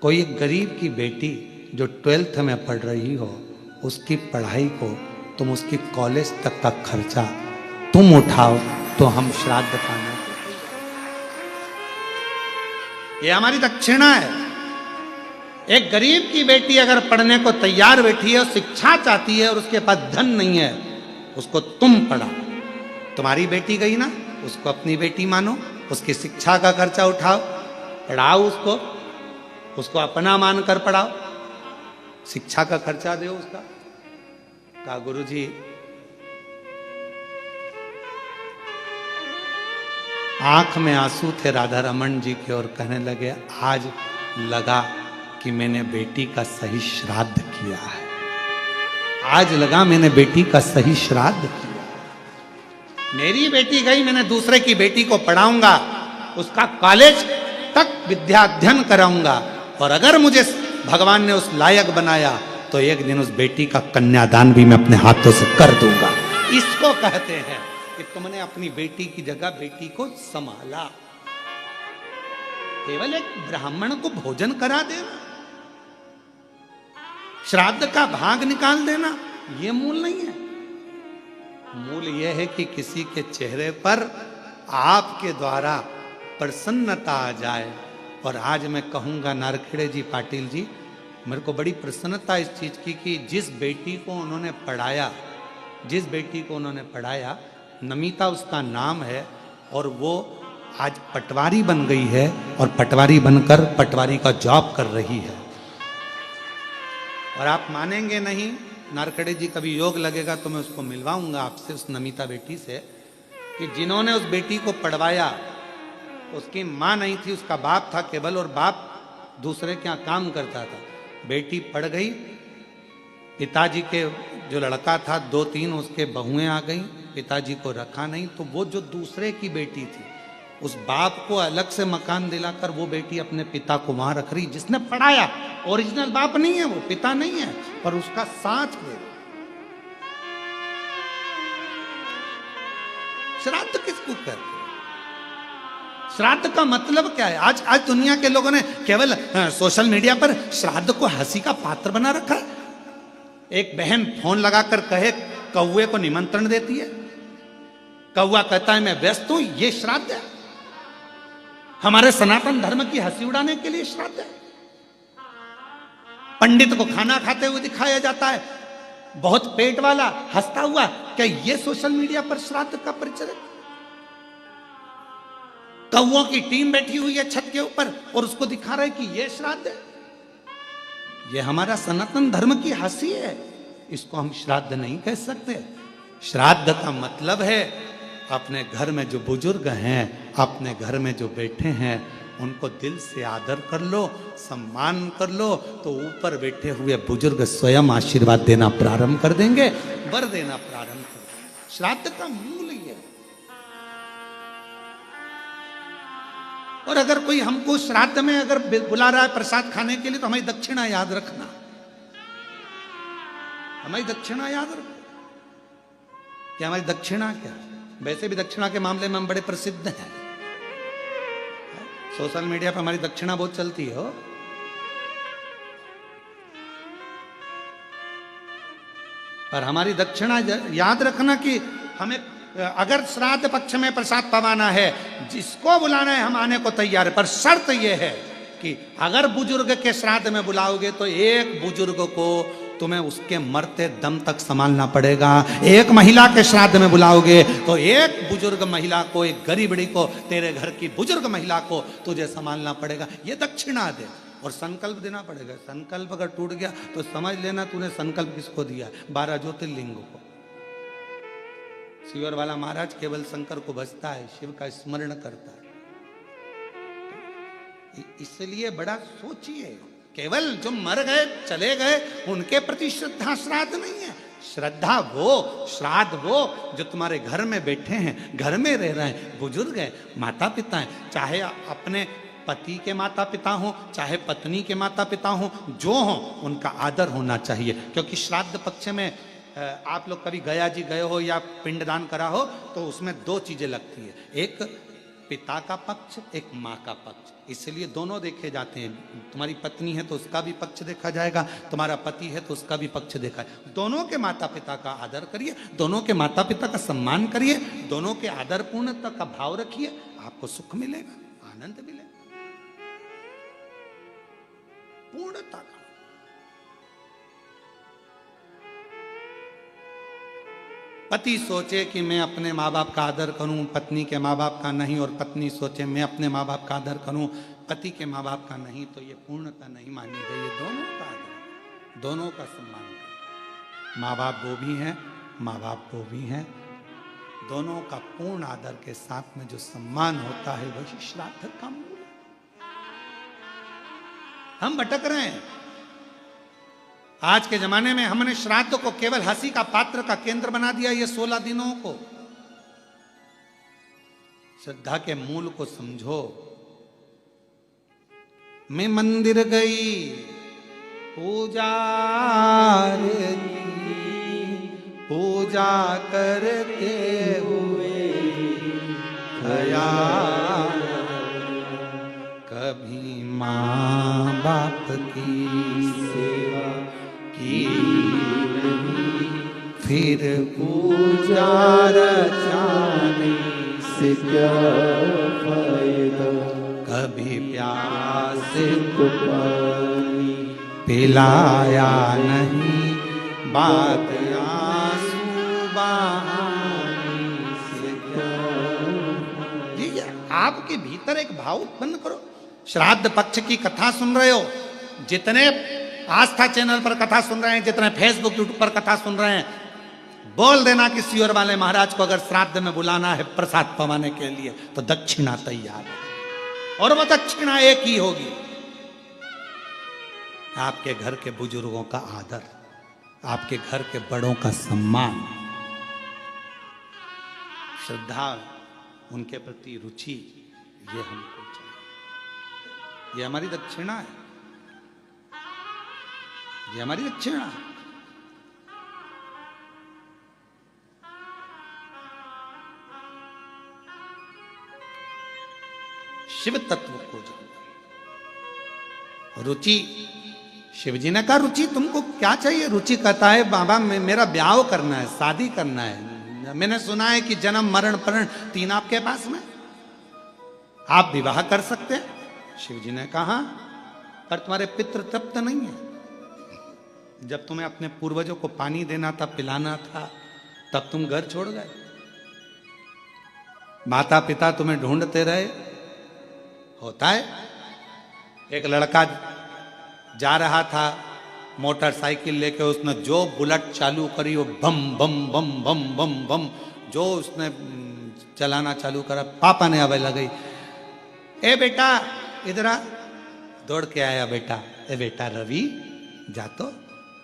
कोई एक गरीब की बेटी जो 12th में पढ़ रही हो, उसकी पढ़ाई को तुम, उसकी कॉलेज तक का खर्चा तुम उठाओ, तो हम श्राद्ध पाना। ये हमारी दक्षिणा है। एक गरीब की बेटी अगर पढ़ने को तैयार बैठी है और शिक्षा चाहती है और उसके पास धन नहीं है, उसको तुम पढ़ाओ। तुम्हारी बेटी गई ना, उसको अपनी बेटी मानो, उसकी शिक्षा का खर्चा उठाओ, पढ़ाओ उसको अपना मानकर पढ़ाओ, शिक्षा का खर्चा दो उसका। कहा गुरुजी आंख में आंसू थे राधा रमन जी के, और कहने लगे आज लगा कि मैंने बेटी का सही श्राद्ध किया है। आज लगा मैंने बेटी का सही श्राद्ध किया। मेरी बेटी गई, मैंने दूसरे की बेटी को पढ़ाऊंगा, उसका कॉलेज तक विद्या अध्ययन कराऊंगा, और अगर मुझे भगवान ने उस लायक बनाया तो एक दिन उस बेटी का कन्यादान भी मैं अपने हाथों से कर दूंगा। इसको कहते हैं कि तुमने अपनी बेटी की जगह बेटी को संभाला। केवल एक ब्राह्मण को भोजन करा देना, श्राद्ध का भाग निकाल देना, यह मूल नहीं है। मूल यह है कि किसी के चेहरे पर आपके द्वारा प्रसन्नता आ जाए। और आज मैं कहूंगा नारखेड़े जी, पाटिल जी, मेरे को बड़ी प्रसन्नता इस चीज की कि जिस बेटी को उन्होंने पढ़ाया, नमिता उसका नाम है, और वो आज पटवारी बन गई है, और पटवारी बनकर पटवारी का जॉब कर रही है। और आप मानेंगे नहीं, नारखेड़े जी कभी योग लगेगा तो मैं उसको मिलवाऊंगा आपसे, उस नमिता बेटी से, कि जिन्होंने उस बेटी को पढ़वाया उसकी माँ नहीं थी, उसका बाप था केवल, और बाप दूसरे के यहाँ काम करता था। बेटी पढ़ गई, पिताजी के जो लड़का था 2-3 उसके बहुएं आ गई, पिताजी को रखा नहीं, तो वो जो दूसरे की बेटी थी, उस बाप को अलग से मकान दिलाकर वो बेटी अपने पिता को वहां रख रही, जिसने पढ़ाया। ओरिजिनल बाप नहीं है, वो पिता नहीं है, पर उसका साथ दे। श्राद्ध किसको कहते हैं? श्राद्ध का मतलब क्या है? आज दुनिया के लोगों ने केवल सोशल मीडिया पर श्राद्ध को हंसी का पात्र बना रखा है। एक बहन फोन लगाकर कहे कौवे को निमंत्रण देती है, कौवा कहता है मैं व्यस्त हूं, ये श्राद्ध है? हमारे सनातन धर्म की हंसी उड़ाने के लिए श्राद्ध है? पंडित को खाना खाते हुए दिखाया जाता है, बहुत पेट वाला हंसता हुआ, क्या ये सोशल मीडिया पर श्राद्ध का परिचय? कौवों की टीम बैठी हुई है छत के ऊपर और उसको दिखा रहे कि ये श्राद्ध है। ये हमारा सनातन धर्म की हंसी है, इसको हम श्राद्ध नहीं कह सकते। श्राद्ध का मतलब है अपने घर में जो बुजुर्ग हैं, अपने घर में जो बैठे हैं, उनको दिल से आदर कर लो, सम्मान कर लो, तो ऊपर बैठे हुए बुजुर्ग स्वयं आशीर्वाद देना प्रारंभ कर देंगे, वर देना प्रारंभ कर देंगे। श्राद्ध का मूल ही है। और अगर कोई हमको श्राद्ध में अगर बुला रहा है प्रसाद खाने के लिए, तो हमारी दक्षिणा याद रखना, हमारी दक्षिणा याद रखो कि हमारी दक्षिणा क्या है। वैसे भी दक्षिणा के मामले में हम बड़े प्रसिद्ध हैं, सोशल मीडिया पर हमारी दक्षिणा बहुत चलती है। पर हमारी दक्षिणा याद रखना कि हमें अगर श्राद्ध पक्ष में प्रसाद पवाना है, जिसको बुलाना है हम आने को तैयार है, पर शर्त यह है कि अगर बुजुर्ग के श्राद्ध में बुलाओगे तो एक बुजुर्ग को तुम्हें उसके मरते दम तक संभालना पड़ेगा। एक महिला के श्राद्ध में बुलाओगे तो एक बुजुर्ग महिला को, एक गरीबड़ी को, तेरे घर की बुजुर्ग महिला को तुझे संभालना पड़ेगा। ये दक्षिणा दे और संकल्प देना पड़ेगा। संकल्प अगर टूट गया तो समझ लेना तूने संकल्प किसको दिया? 12 ज्योतिर्लिंगों को। शिवर वाला महाराज केवल शंकर को भजता है, शिव का स्मरण करता है। इसलिए बड़ा सोचिए, केवल जो मर गए चले गए उनके प्रति श्रद्धा श्राद्ध नहीं है। श्रद्धा वो, श्राद्ध वो जो तुम्हारे घर में बैठे हैं, घर में रह रहे हैं, बुजुर्ग हैं, माता पिता हैं, चाहे अपने पति के माता पिता हो, चाहे पत्नी के माता पिता हो, जो हो उनका आदर होना चाहिए। क्योंकि श्राद्ध पक्ष में आप लोग कभी गया जी गए हो या पिंडदान करा हो तो उसमें 2 चीजें लगती है, एक पिता का पक्ष, एक माँ का पक्ष। इसलिए दोनों देखे जाते हैं। तुम्हारी पत्नी है तो उसका भी पक्ष देखा जाएगा, तुम्हारा पति है तो उसका भी पक्ष देखा है। दोनों के माता पिता का आदर करिए, दोनों के माता पिता का सम्मान करिए, दोनों के आदर पूर्णता का भाव रखिए, आपको सुख मिलेगा, आनंद मिलेगा, पूर्णता का। पति सोचे कि मैं अपने माँ बाप का आदर करूं, पत्नी के माँ बाप का नहीं, और पत्नी सोचे मैं अपने माँ बाप का आदर करूं, पति के माँ बाप का नहीं, तो ये पूर्णता नहीं मानी गई। ये दोनों का आदर, दोनों का सम्मान करें। माँ बाप वो भी हैं, माँ बाप वो भी हैं, दोनों का पूर्ण आदर के साथ में जो सम्मान होता है वही श्राद्ध का मूल। हम भटक रहे हैं। आज के जमाने में हमने श्राद्ध को केवल हंसी का पात्र का केंद्र बना दिया। ये 16 दिनों को श्रद्धा के मूल को समझो। मैं मंदिर गई पूजा करते हुए ख्याल, कभी माँ बाप की सेवा की नहीं, फिर पूजा रचाने से क्या फायदा, कभी प्यास को पानी पिलाया नहीं, बात आंसू बहाने से क्या। ठीक है, आपके भीतर एक भाव उत्पन्न करो। श्राद्ध पक्ष की कथा सुन रहे हो, जितने आस्था चैनल पर कथा सुन रहे हैं, जितने फेसबुक यूट्यूब पर कथा सुन रहे हैं, बोल देना कि शिवर वाले महाराज को अगर श्राद्ध में बुलाना है प्रसाद पवाने के लिए तो दक्षिणा तैयार है, और वो दक्षिणा एक ही होगी, आपके घर के बुजुर्गों का आदर, आपके घर के बड़ों का सम्मान, श्रद्धा, उनके प्रति रुचि, ये हमको चाहिए। ये हमारी दक्षिणा है, ये हमारी दक्षिणा है। शिव तत्व को जानो। रुचि शिवजी ने कहा रुचि तुमको क्या चाहिए? रुचि कहता है बाबा मेरा ब्याह करना है, शादी करना है। मैंने सुना है कि जन्म मरण प्रण तीन आपके पास में, आप विवाह कर सकते हैं। शिवजी ने कहा पर तुम्हारे पितृ तृप्त नहीं है। जब तुम्हें अपने पूर्वजों को पानी देना था, पिलाना था, तब तुम घर छोड़ गए। माता पिता तुम्हें ढूंढते रहे। होता है, एक लड़का जा रहा था मोटरसाइकिल लेके, उसने जो बुलेट चालू करी वो बम बम बम बम बम बम, जो उसने चलाना चालू करा, पापा ने आवाज लगाई, ए बेटा इधर आ। दौड़ के आया बेटा, ए बेटा रवि जा तो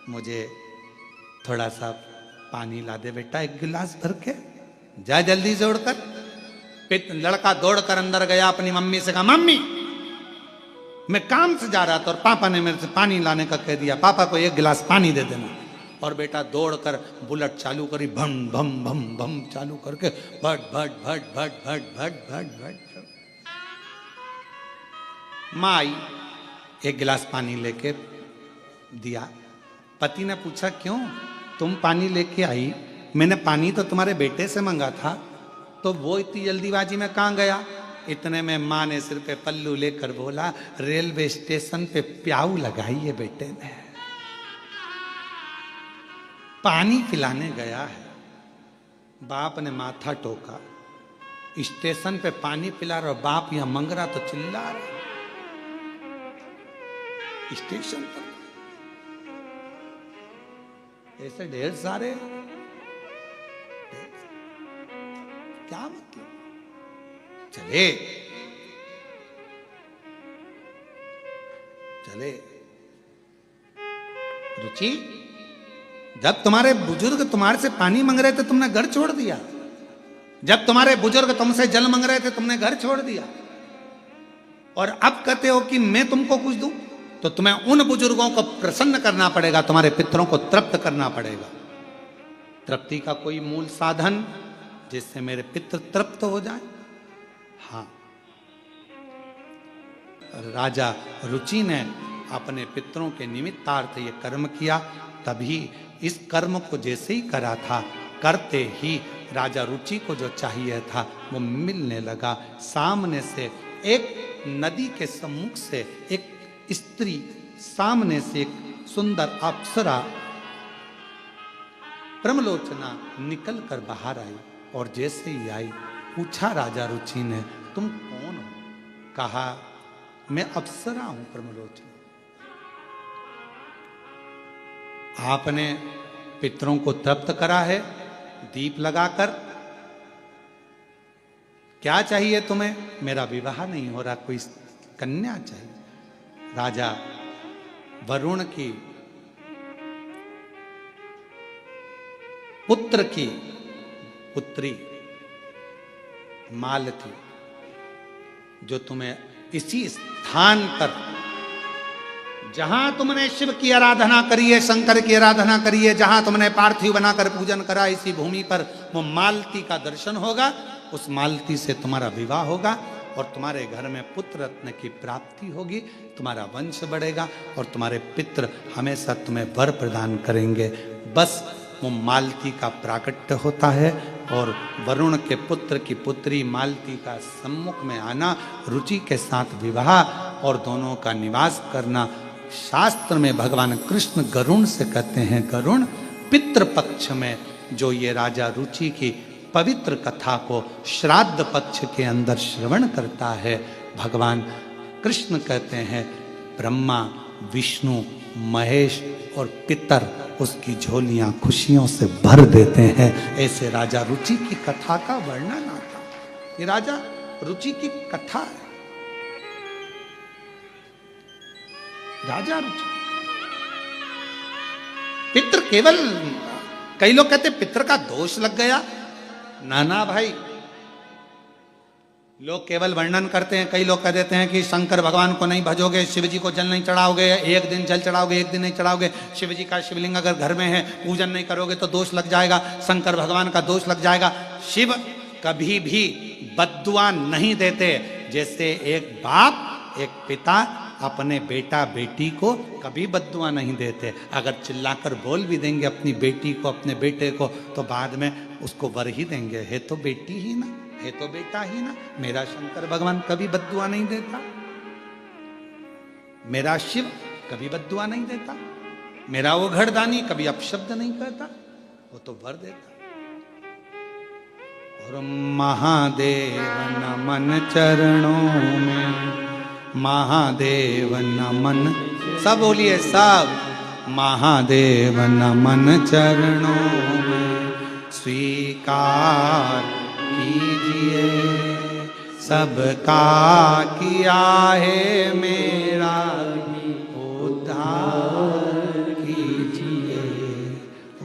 मुझे थोड़ा सा पानी ला दे बेटा, एक गिलास भर के, जा जल्दी से उड़कर। लड़का दौड़कर अंदर गया, अपनी मम्मी से कहा मम्मी मैं काम से जा रहा था और पापा ने मेरे से पानी लाने का कह दिया, पापा को एक गिलास पानी दे देना। और बेटा दौड़कर बुलेट चालू करी, भम भम भम भम चालू करके भट भट भट भट भट भट भट भट। माँ आई, एक गिलास पानी लेके दिया। पति ने पूछा क्यों तुम पानी लेके आई? मैंने पानी तो तुम्हारे बेटे से मंगा था, तो वो इतनी जल्दीबाजी में कहाँ गया? इतने में माँ ने सिर पे पल्लू लेकर बोला, रेलवे स्टेशन पे प्याऊ लगाई है बेटे ने, पानी पिलाने गया है। बाप ने माथा टोका, स्टेशन पे पानी पिला रहा, बाप यहां मंग रहा तो चिल्ला रहा। स्टेशन पर ऐसे ढेर सारे, क्या मतलब? चले चले रुचि, जब तुम्हारे बुजुर्ग तुम्हारे से पानी मांग रहे थे तुमने घर छोड़ दिया, जब तुम्हारे बुजुर्ग तुमसे जल मांग रहे थे तुमने घर छोड़ दिया, और अब कहते हो कि मैं तुमको कुछ दूं? तो तुम्हें उन बुजुर्गों को प्रसन्न करना पड़ेगा, तुम्हारे पितरों को तृप्त करना पड़ेगा। तृप्ति का कोई मूल साधन जिससे मेरे पितृ तृप्त हो जाए। हाँ, राजा रुचि ने अपने पितरों के निमित्तार्थ ये कर्म किया, तभी इस कर्म को जैसे ही करा था, करते ही राजा रुचि को जो चाहिए था वो मिलने लगा। सामने से एक नदी के सम्मुख से एक स्त्री, सामने से एक सुंदर अप्सरा ब्रह्मलोचना निकल कर बाहर आई, और जैसे ही आई पूछा राजा रुचि ने तुम कौन हो? कहा मैं अप्सरा हूं ब्रह्मलोचना। आपने पितरों को तृप्त करा है दीप लगाकर, क्या चाहिए तुम्हें? मेरा विवाह नहीं हो रहा, कोई कन्या चाहिए। राजा वरुण की पुत्र की पुत्री मालती, जो तुम्हें इसी स्थान पर, जहां तुमने शिव की आराधना करी है, शंकर की आराधना करी है, जहां तुमने पार्थिव बनाकर पूजन करा, इसी भूमि पर वो मालती का दर्शन होगा। उस मालती से तुम्हारा विवाह होगा और तुम्हारे घर में पुत्र रत्न की प्राप्ति होगी, तुम्हारा वंश बढ़ेगा और तुम्हारे पितृ हमेशा तुम्हें वर प्रदान करेंगे। बस वो मालती का प्राकट्य होता है और वरुण के पुत्र की पुत्री मालती का सम्मुख में आना, रुचि के साथ विवाह और दोनों का निवास करना। शास्त्र में भगवान कृष्ण गरुण से कहते हैं, गरुण पितृ पक्ष में जो ये राजा रुचि की पवित्र कथा को श्राद्ध पक्ष के अंदर श्रवण करता है, भगवान कृष्ण कहते हैं ब्रह्मा विष्णु महेश और पितर उसकी झोलियां खुशियों से भर देते हैं। ऐसे राजा रुचि की कथा का वर्णन आता। ये राजा रुचि की कथा है। राजा रुचि, पितृ केवल, कई लोग कहते पितृ का दोष लग गया। नाना भाई, लोग केवल वर्णन करते हैं। कई लोग कह देते हैं कि शंकर भगवान को नहीं भजोगे, शिव जी को जल नहीं चढ़ाओगे, एक दिन जल चढ़ाओगे एक दिन नहीं चढ़ाओगे, शिव जी का शिवलिंग अगर घर में है पूजन नहीं करोगे तो दोष लग जाएगा, शंकर भगवान का दोष लग जाएगा। शिव कभी भी बद्दुआ नहीं देते। जैसे एक बाप एक पिता अपने बेटा बेटी को कभी बद्दुआ नहीं देते। अगर चिल्लाकर बोल भी देंगे अपनी बेटी को, अपने बेटे को, तो बाद में उसको वर ही देंगे। है तो बेटी ही ना, है तो बेटा ही ना। मेरा शंकर भगवान कभी बद्दुआ नहीं देता, मेरा शिव कभी बद्दुआ नहीं देता, मेरा वो घड़दानी कभी अपशब्द नहीं कहता, वो तो वर देता। और महादेव नमन चरणों में, महादेव नमन, सब बोलिए सब, महादेव नमन चरणों में स्वीकार कीजिए, सबका किया है मेरा उद्धार कीजिए,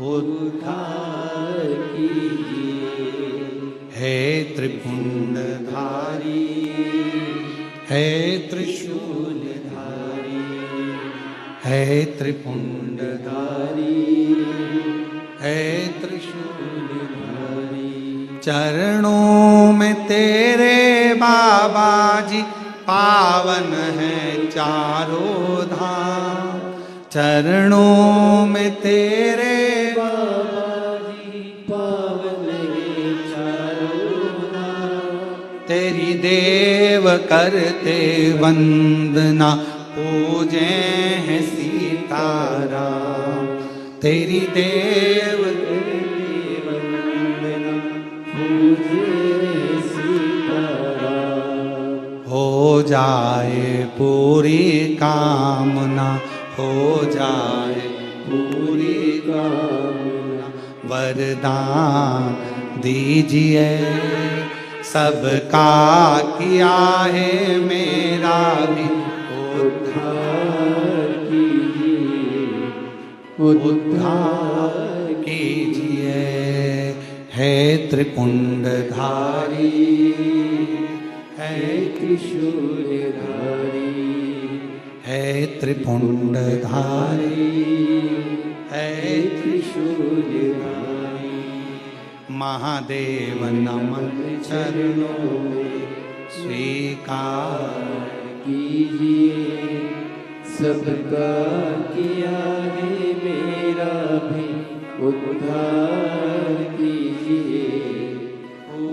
उद्धार कीजिए। है त्रिपुंडधारी, है त्रिशूलधारी, है त्रिपुंडधारी, है त्रिशूलधारी। चरणों में तेरे बाबा जी पावन है चारों धाम, चरणों में तेरे बाबा जी पावन है चारों धाम। तेरी देव करते वंदना, पूजे हैं सीताराम। तेरी देव करते वंदना, पूजे सीताराम। हो जाए पूरी कामना, हो जाए पूरी कामना। वरदान दीजिए, सबका किया है मेरा भी उद्धार कीजिए, उद्धार कीजिए। है त्रिपुंडधारी, है त्रिशूलधारी, है त्रिपुंडधारी, है त्रिशूलधारी। महादेव नमन चरणों में स्वीकार कीजिए, सबका किया है मेरा भी उद्धार कीजिए,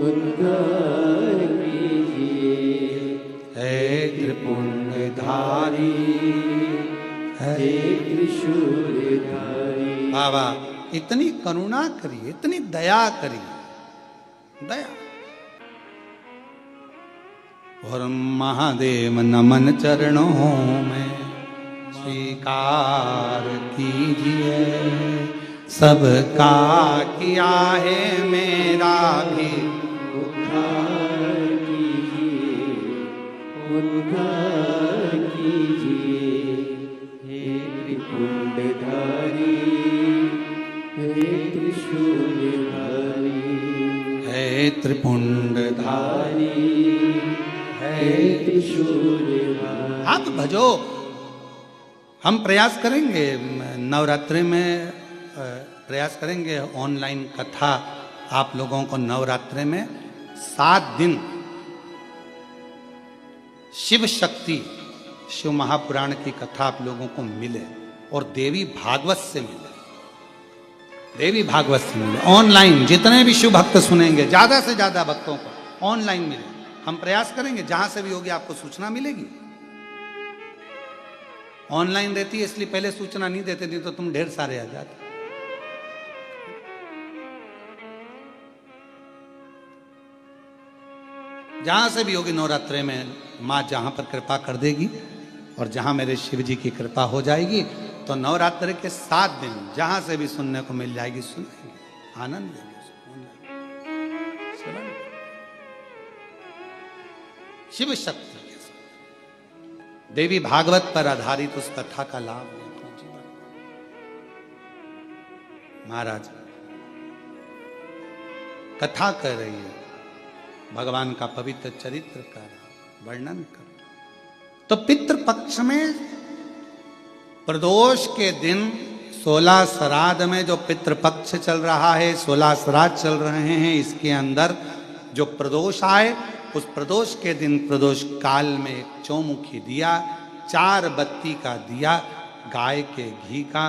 उद्धार कीजिए। है त्रिपुंडधारी, है त्रिशूलधारी। बाबा इतनी करुणा करिए, इतनी दया करिए, दया। और महादेव नमन चरणों में स्वीकार कीजिए, सबका किया है मेरा भी उद्धार कीजिए, उद्धार कीजिए। हे त्रिपुंडधारी, हे त्रिशूलधारी, है त्रिपुंडधारी, हे त्रिशूलधारी। आप भजो। हम प्रयास करेंगे नवरात्रि में, प्रयास करेंगे ऑनलाइन कथा आप लोगों को नवरात्रि में 7 दिन शिव शक्ति, शिव महापुराण की कथा आप लोगों को मिले और देवी भागवत से मिले, देवी भागवत से मिले ऑनलाइन। जितने भी शिव भक्त सुनेंगे, ज्यादा से ज्यादा भक्तों को ऑनलाइन मिले। हम प्रयास करेंगे, जहां से भी होगी आपको सूचना मिलेगी। ऑनलाइन रहती है इसलिए पहले सूचना नहीं देते थे, तो तुम ढेर सारे आ जाते। जहां से भी होगी नवरात्रे में, मां जहां पर कृपा कर देगी और जहां मेरे शिव जी की कृपा हो जाएगी, तो नवरात्रि के 7 दिन जहां से भी सुनने को मिल जाएगी, सुनेंगे, आनंद लेंगे। शिव शक्ति के साथ देवी भागवत पर आधारित उस कथा का लाभ लें अपने जीवन। महाराज कथा कर रही है, भगवान का पवित्र चरित्र का वर्णन कर। तो पितृपक्ष में प्रदोष के दिन 16 श्राद्ध में जो पितृपक्ष चल रहा है, 16 श्राद्ध चल रहे हैं, इसके अंदर जो प्रदोष आए, उस प्रदोष के दिन प्रदोष काल में एक चौमुखी दिया 4 बत्ती का दिया गाय के घी का,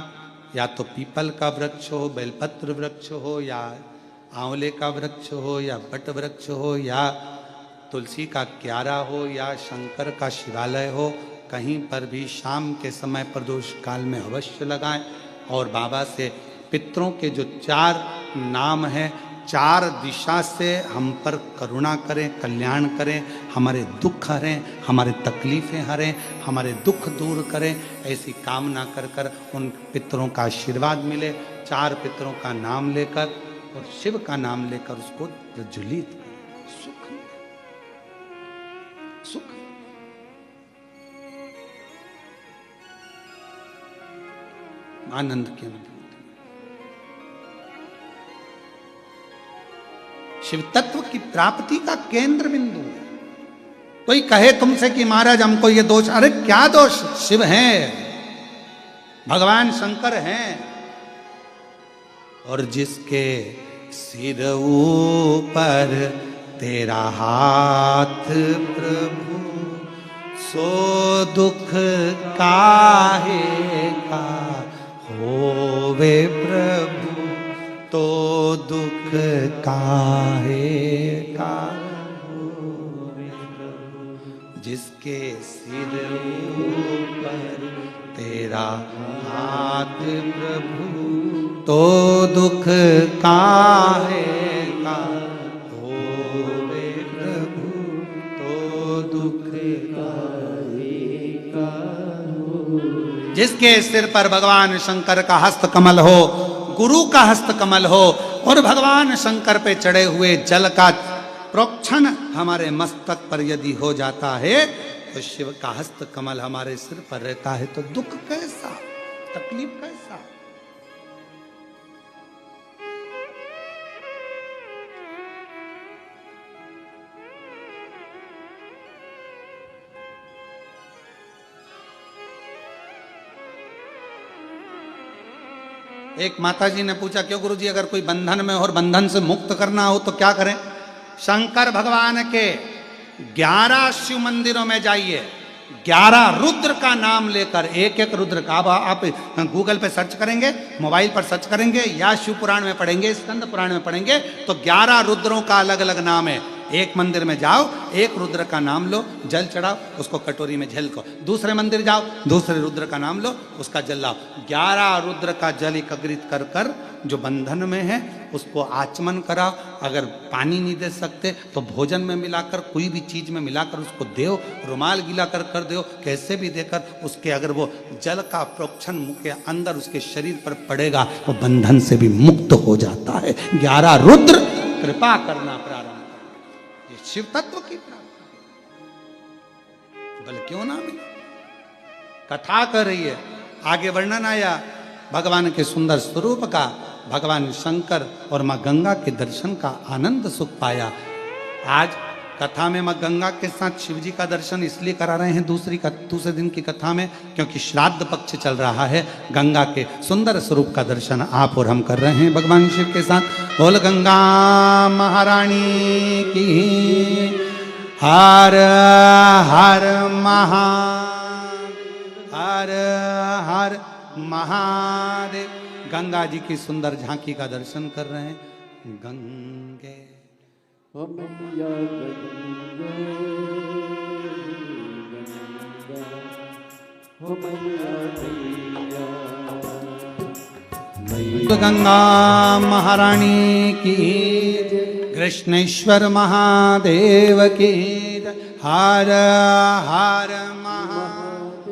या तो पीपल का वृक्ष हो, बेलपत्र वृक्ष हो, या आंवले का वृक्ष हो, या बट वृक्ष हो, या तुलसी का क्यारा हो, या शंकर का शिवालय हो, कहीं पर भी शाम के समय प्रदोष काल में अवश्य लगाएं। और बाबा से पितरों के जो 4 नाम हैं, 4 दिशा से हम पर करुणा करें, कल्याण करें, हमारे दुख हरें, हमारे तकलीफ़ें हरें, हमारे दुख दूर करें, ऐसी कामना कर कर उन पितरों का आशीर्वाद मिले। 4 पितरों का नाम लेकर और शिव का नाम लेकर उसको प्रज्वलित करें। सुख सुख आनंद की अनुभूति। शिव तत्व की प्राप्ति का केंद्र बिंदु है। कोई कहे तुमसे कि महाराज हमको ये दोष, अरे क्या दोष, शिव हैं, भगवान शंकर हैं। और जिसके सिर ऊपर तेरा हाथ प्रभु, सो दुख काहे का होवे प्रभु, तो दुख काहे का होवे प्रभु। जिसके सिर ऊपर तेरा हाथ प्रभु, तो दुख काहे का होवे प्रभु, तो दुख काहे का होवे। जिसके सिर पर भगवान शंकर का हस्त कमल हो, गुरु का हस्त कमल हो, और भगवान शंकर पे चढ़े हुए जल का प्रोक्षण हमारे मस्तक पर यदि हो जाता है, तो शिव का हस्त कमल हमारे सिर पर रहता है, तो दुख कैसा, तकलीफ कैसा। एक माताजी ने पूछा, क्यों गुरुजी, अगर कोई बंधन में हो और बंधन से मुक्त करना हो तो क्या करें? शंकर भगवान के 11 शिव मंदिरों में जाइए, 11 रुद्र का नाम लेकर, एक एक रुद्र का, आप गूगल पे सर्च करेंगे, मोबाइल पर सर्च करेंगे, या शिव पुराण में पढ़ेंगे, स्कंद पुराण में पढ़ेंगे, तो 11 रुद्रों का अलग अलग नाम है। एक मंदिर में जाओ, एक रुद्र का नाम लो, जल चढ़ाओ, उसको कटोरी में झलको। दूसरे मंदिर जाओ, दूसरे रुद्र का नाम लो, उसका जल लाओ। 11 रुद्र का जल एकत्रित कर कर जो बंधन में है उसको आचमन कराओ। अगर पानी नहीं दे सकते तो भोजन में मिलाकर, कोई भी चीज में मिलाकर उसको दो, रुमाल गीला कर दो, कैसे भी देकर उसके, अगर वो जल का प्रोक्षण मुंह के अंदर उसके शरीर पर पड़ेगा, वो बंधन से भी मुक्त हो जाता है। 11 रुद्र कृपा करना प्रारंभ, ये शिव तत्व की प्राप्ति। बल क्यों ना मिले, कथा कर रही है, आगे वर्णन आया भगवान के सुंदर स्वरूप का, भगवान शंकर और मां गंगा के दर्शन का आनंद सुख पाया। आज कथा में मां गंगा के साथ शिव जी का दर्शन इसलिए करा रहे हैं दूसरे दिन की कथा में, क्योंकि श्राद्ध पक्ष चल रहा है। गंगा के सुंदर स्वरूप का दर्शन आप और हम कर रहे हैं भगवान शिव के साथ। बोल गंगा महारानी की, हर हर हर हर महादेव। गंगा जी की सुंदर झांकी का दर्शन कर रहे हैं। गंगे गंगा महारानी की, कृष्णेश्वर महादेव की, हर हर महादेव।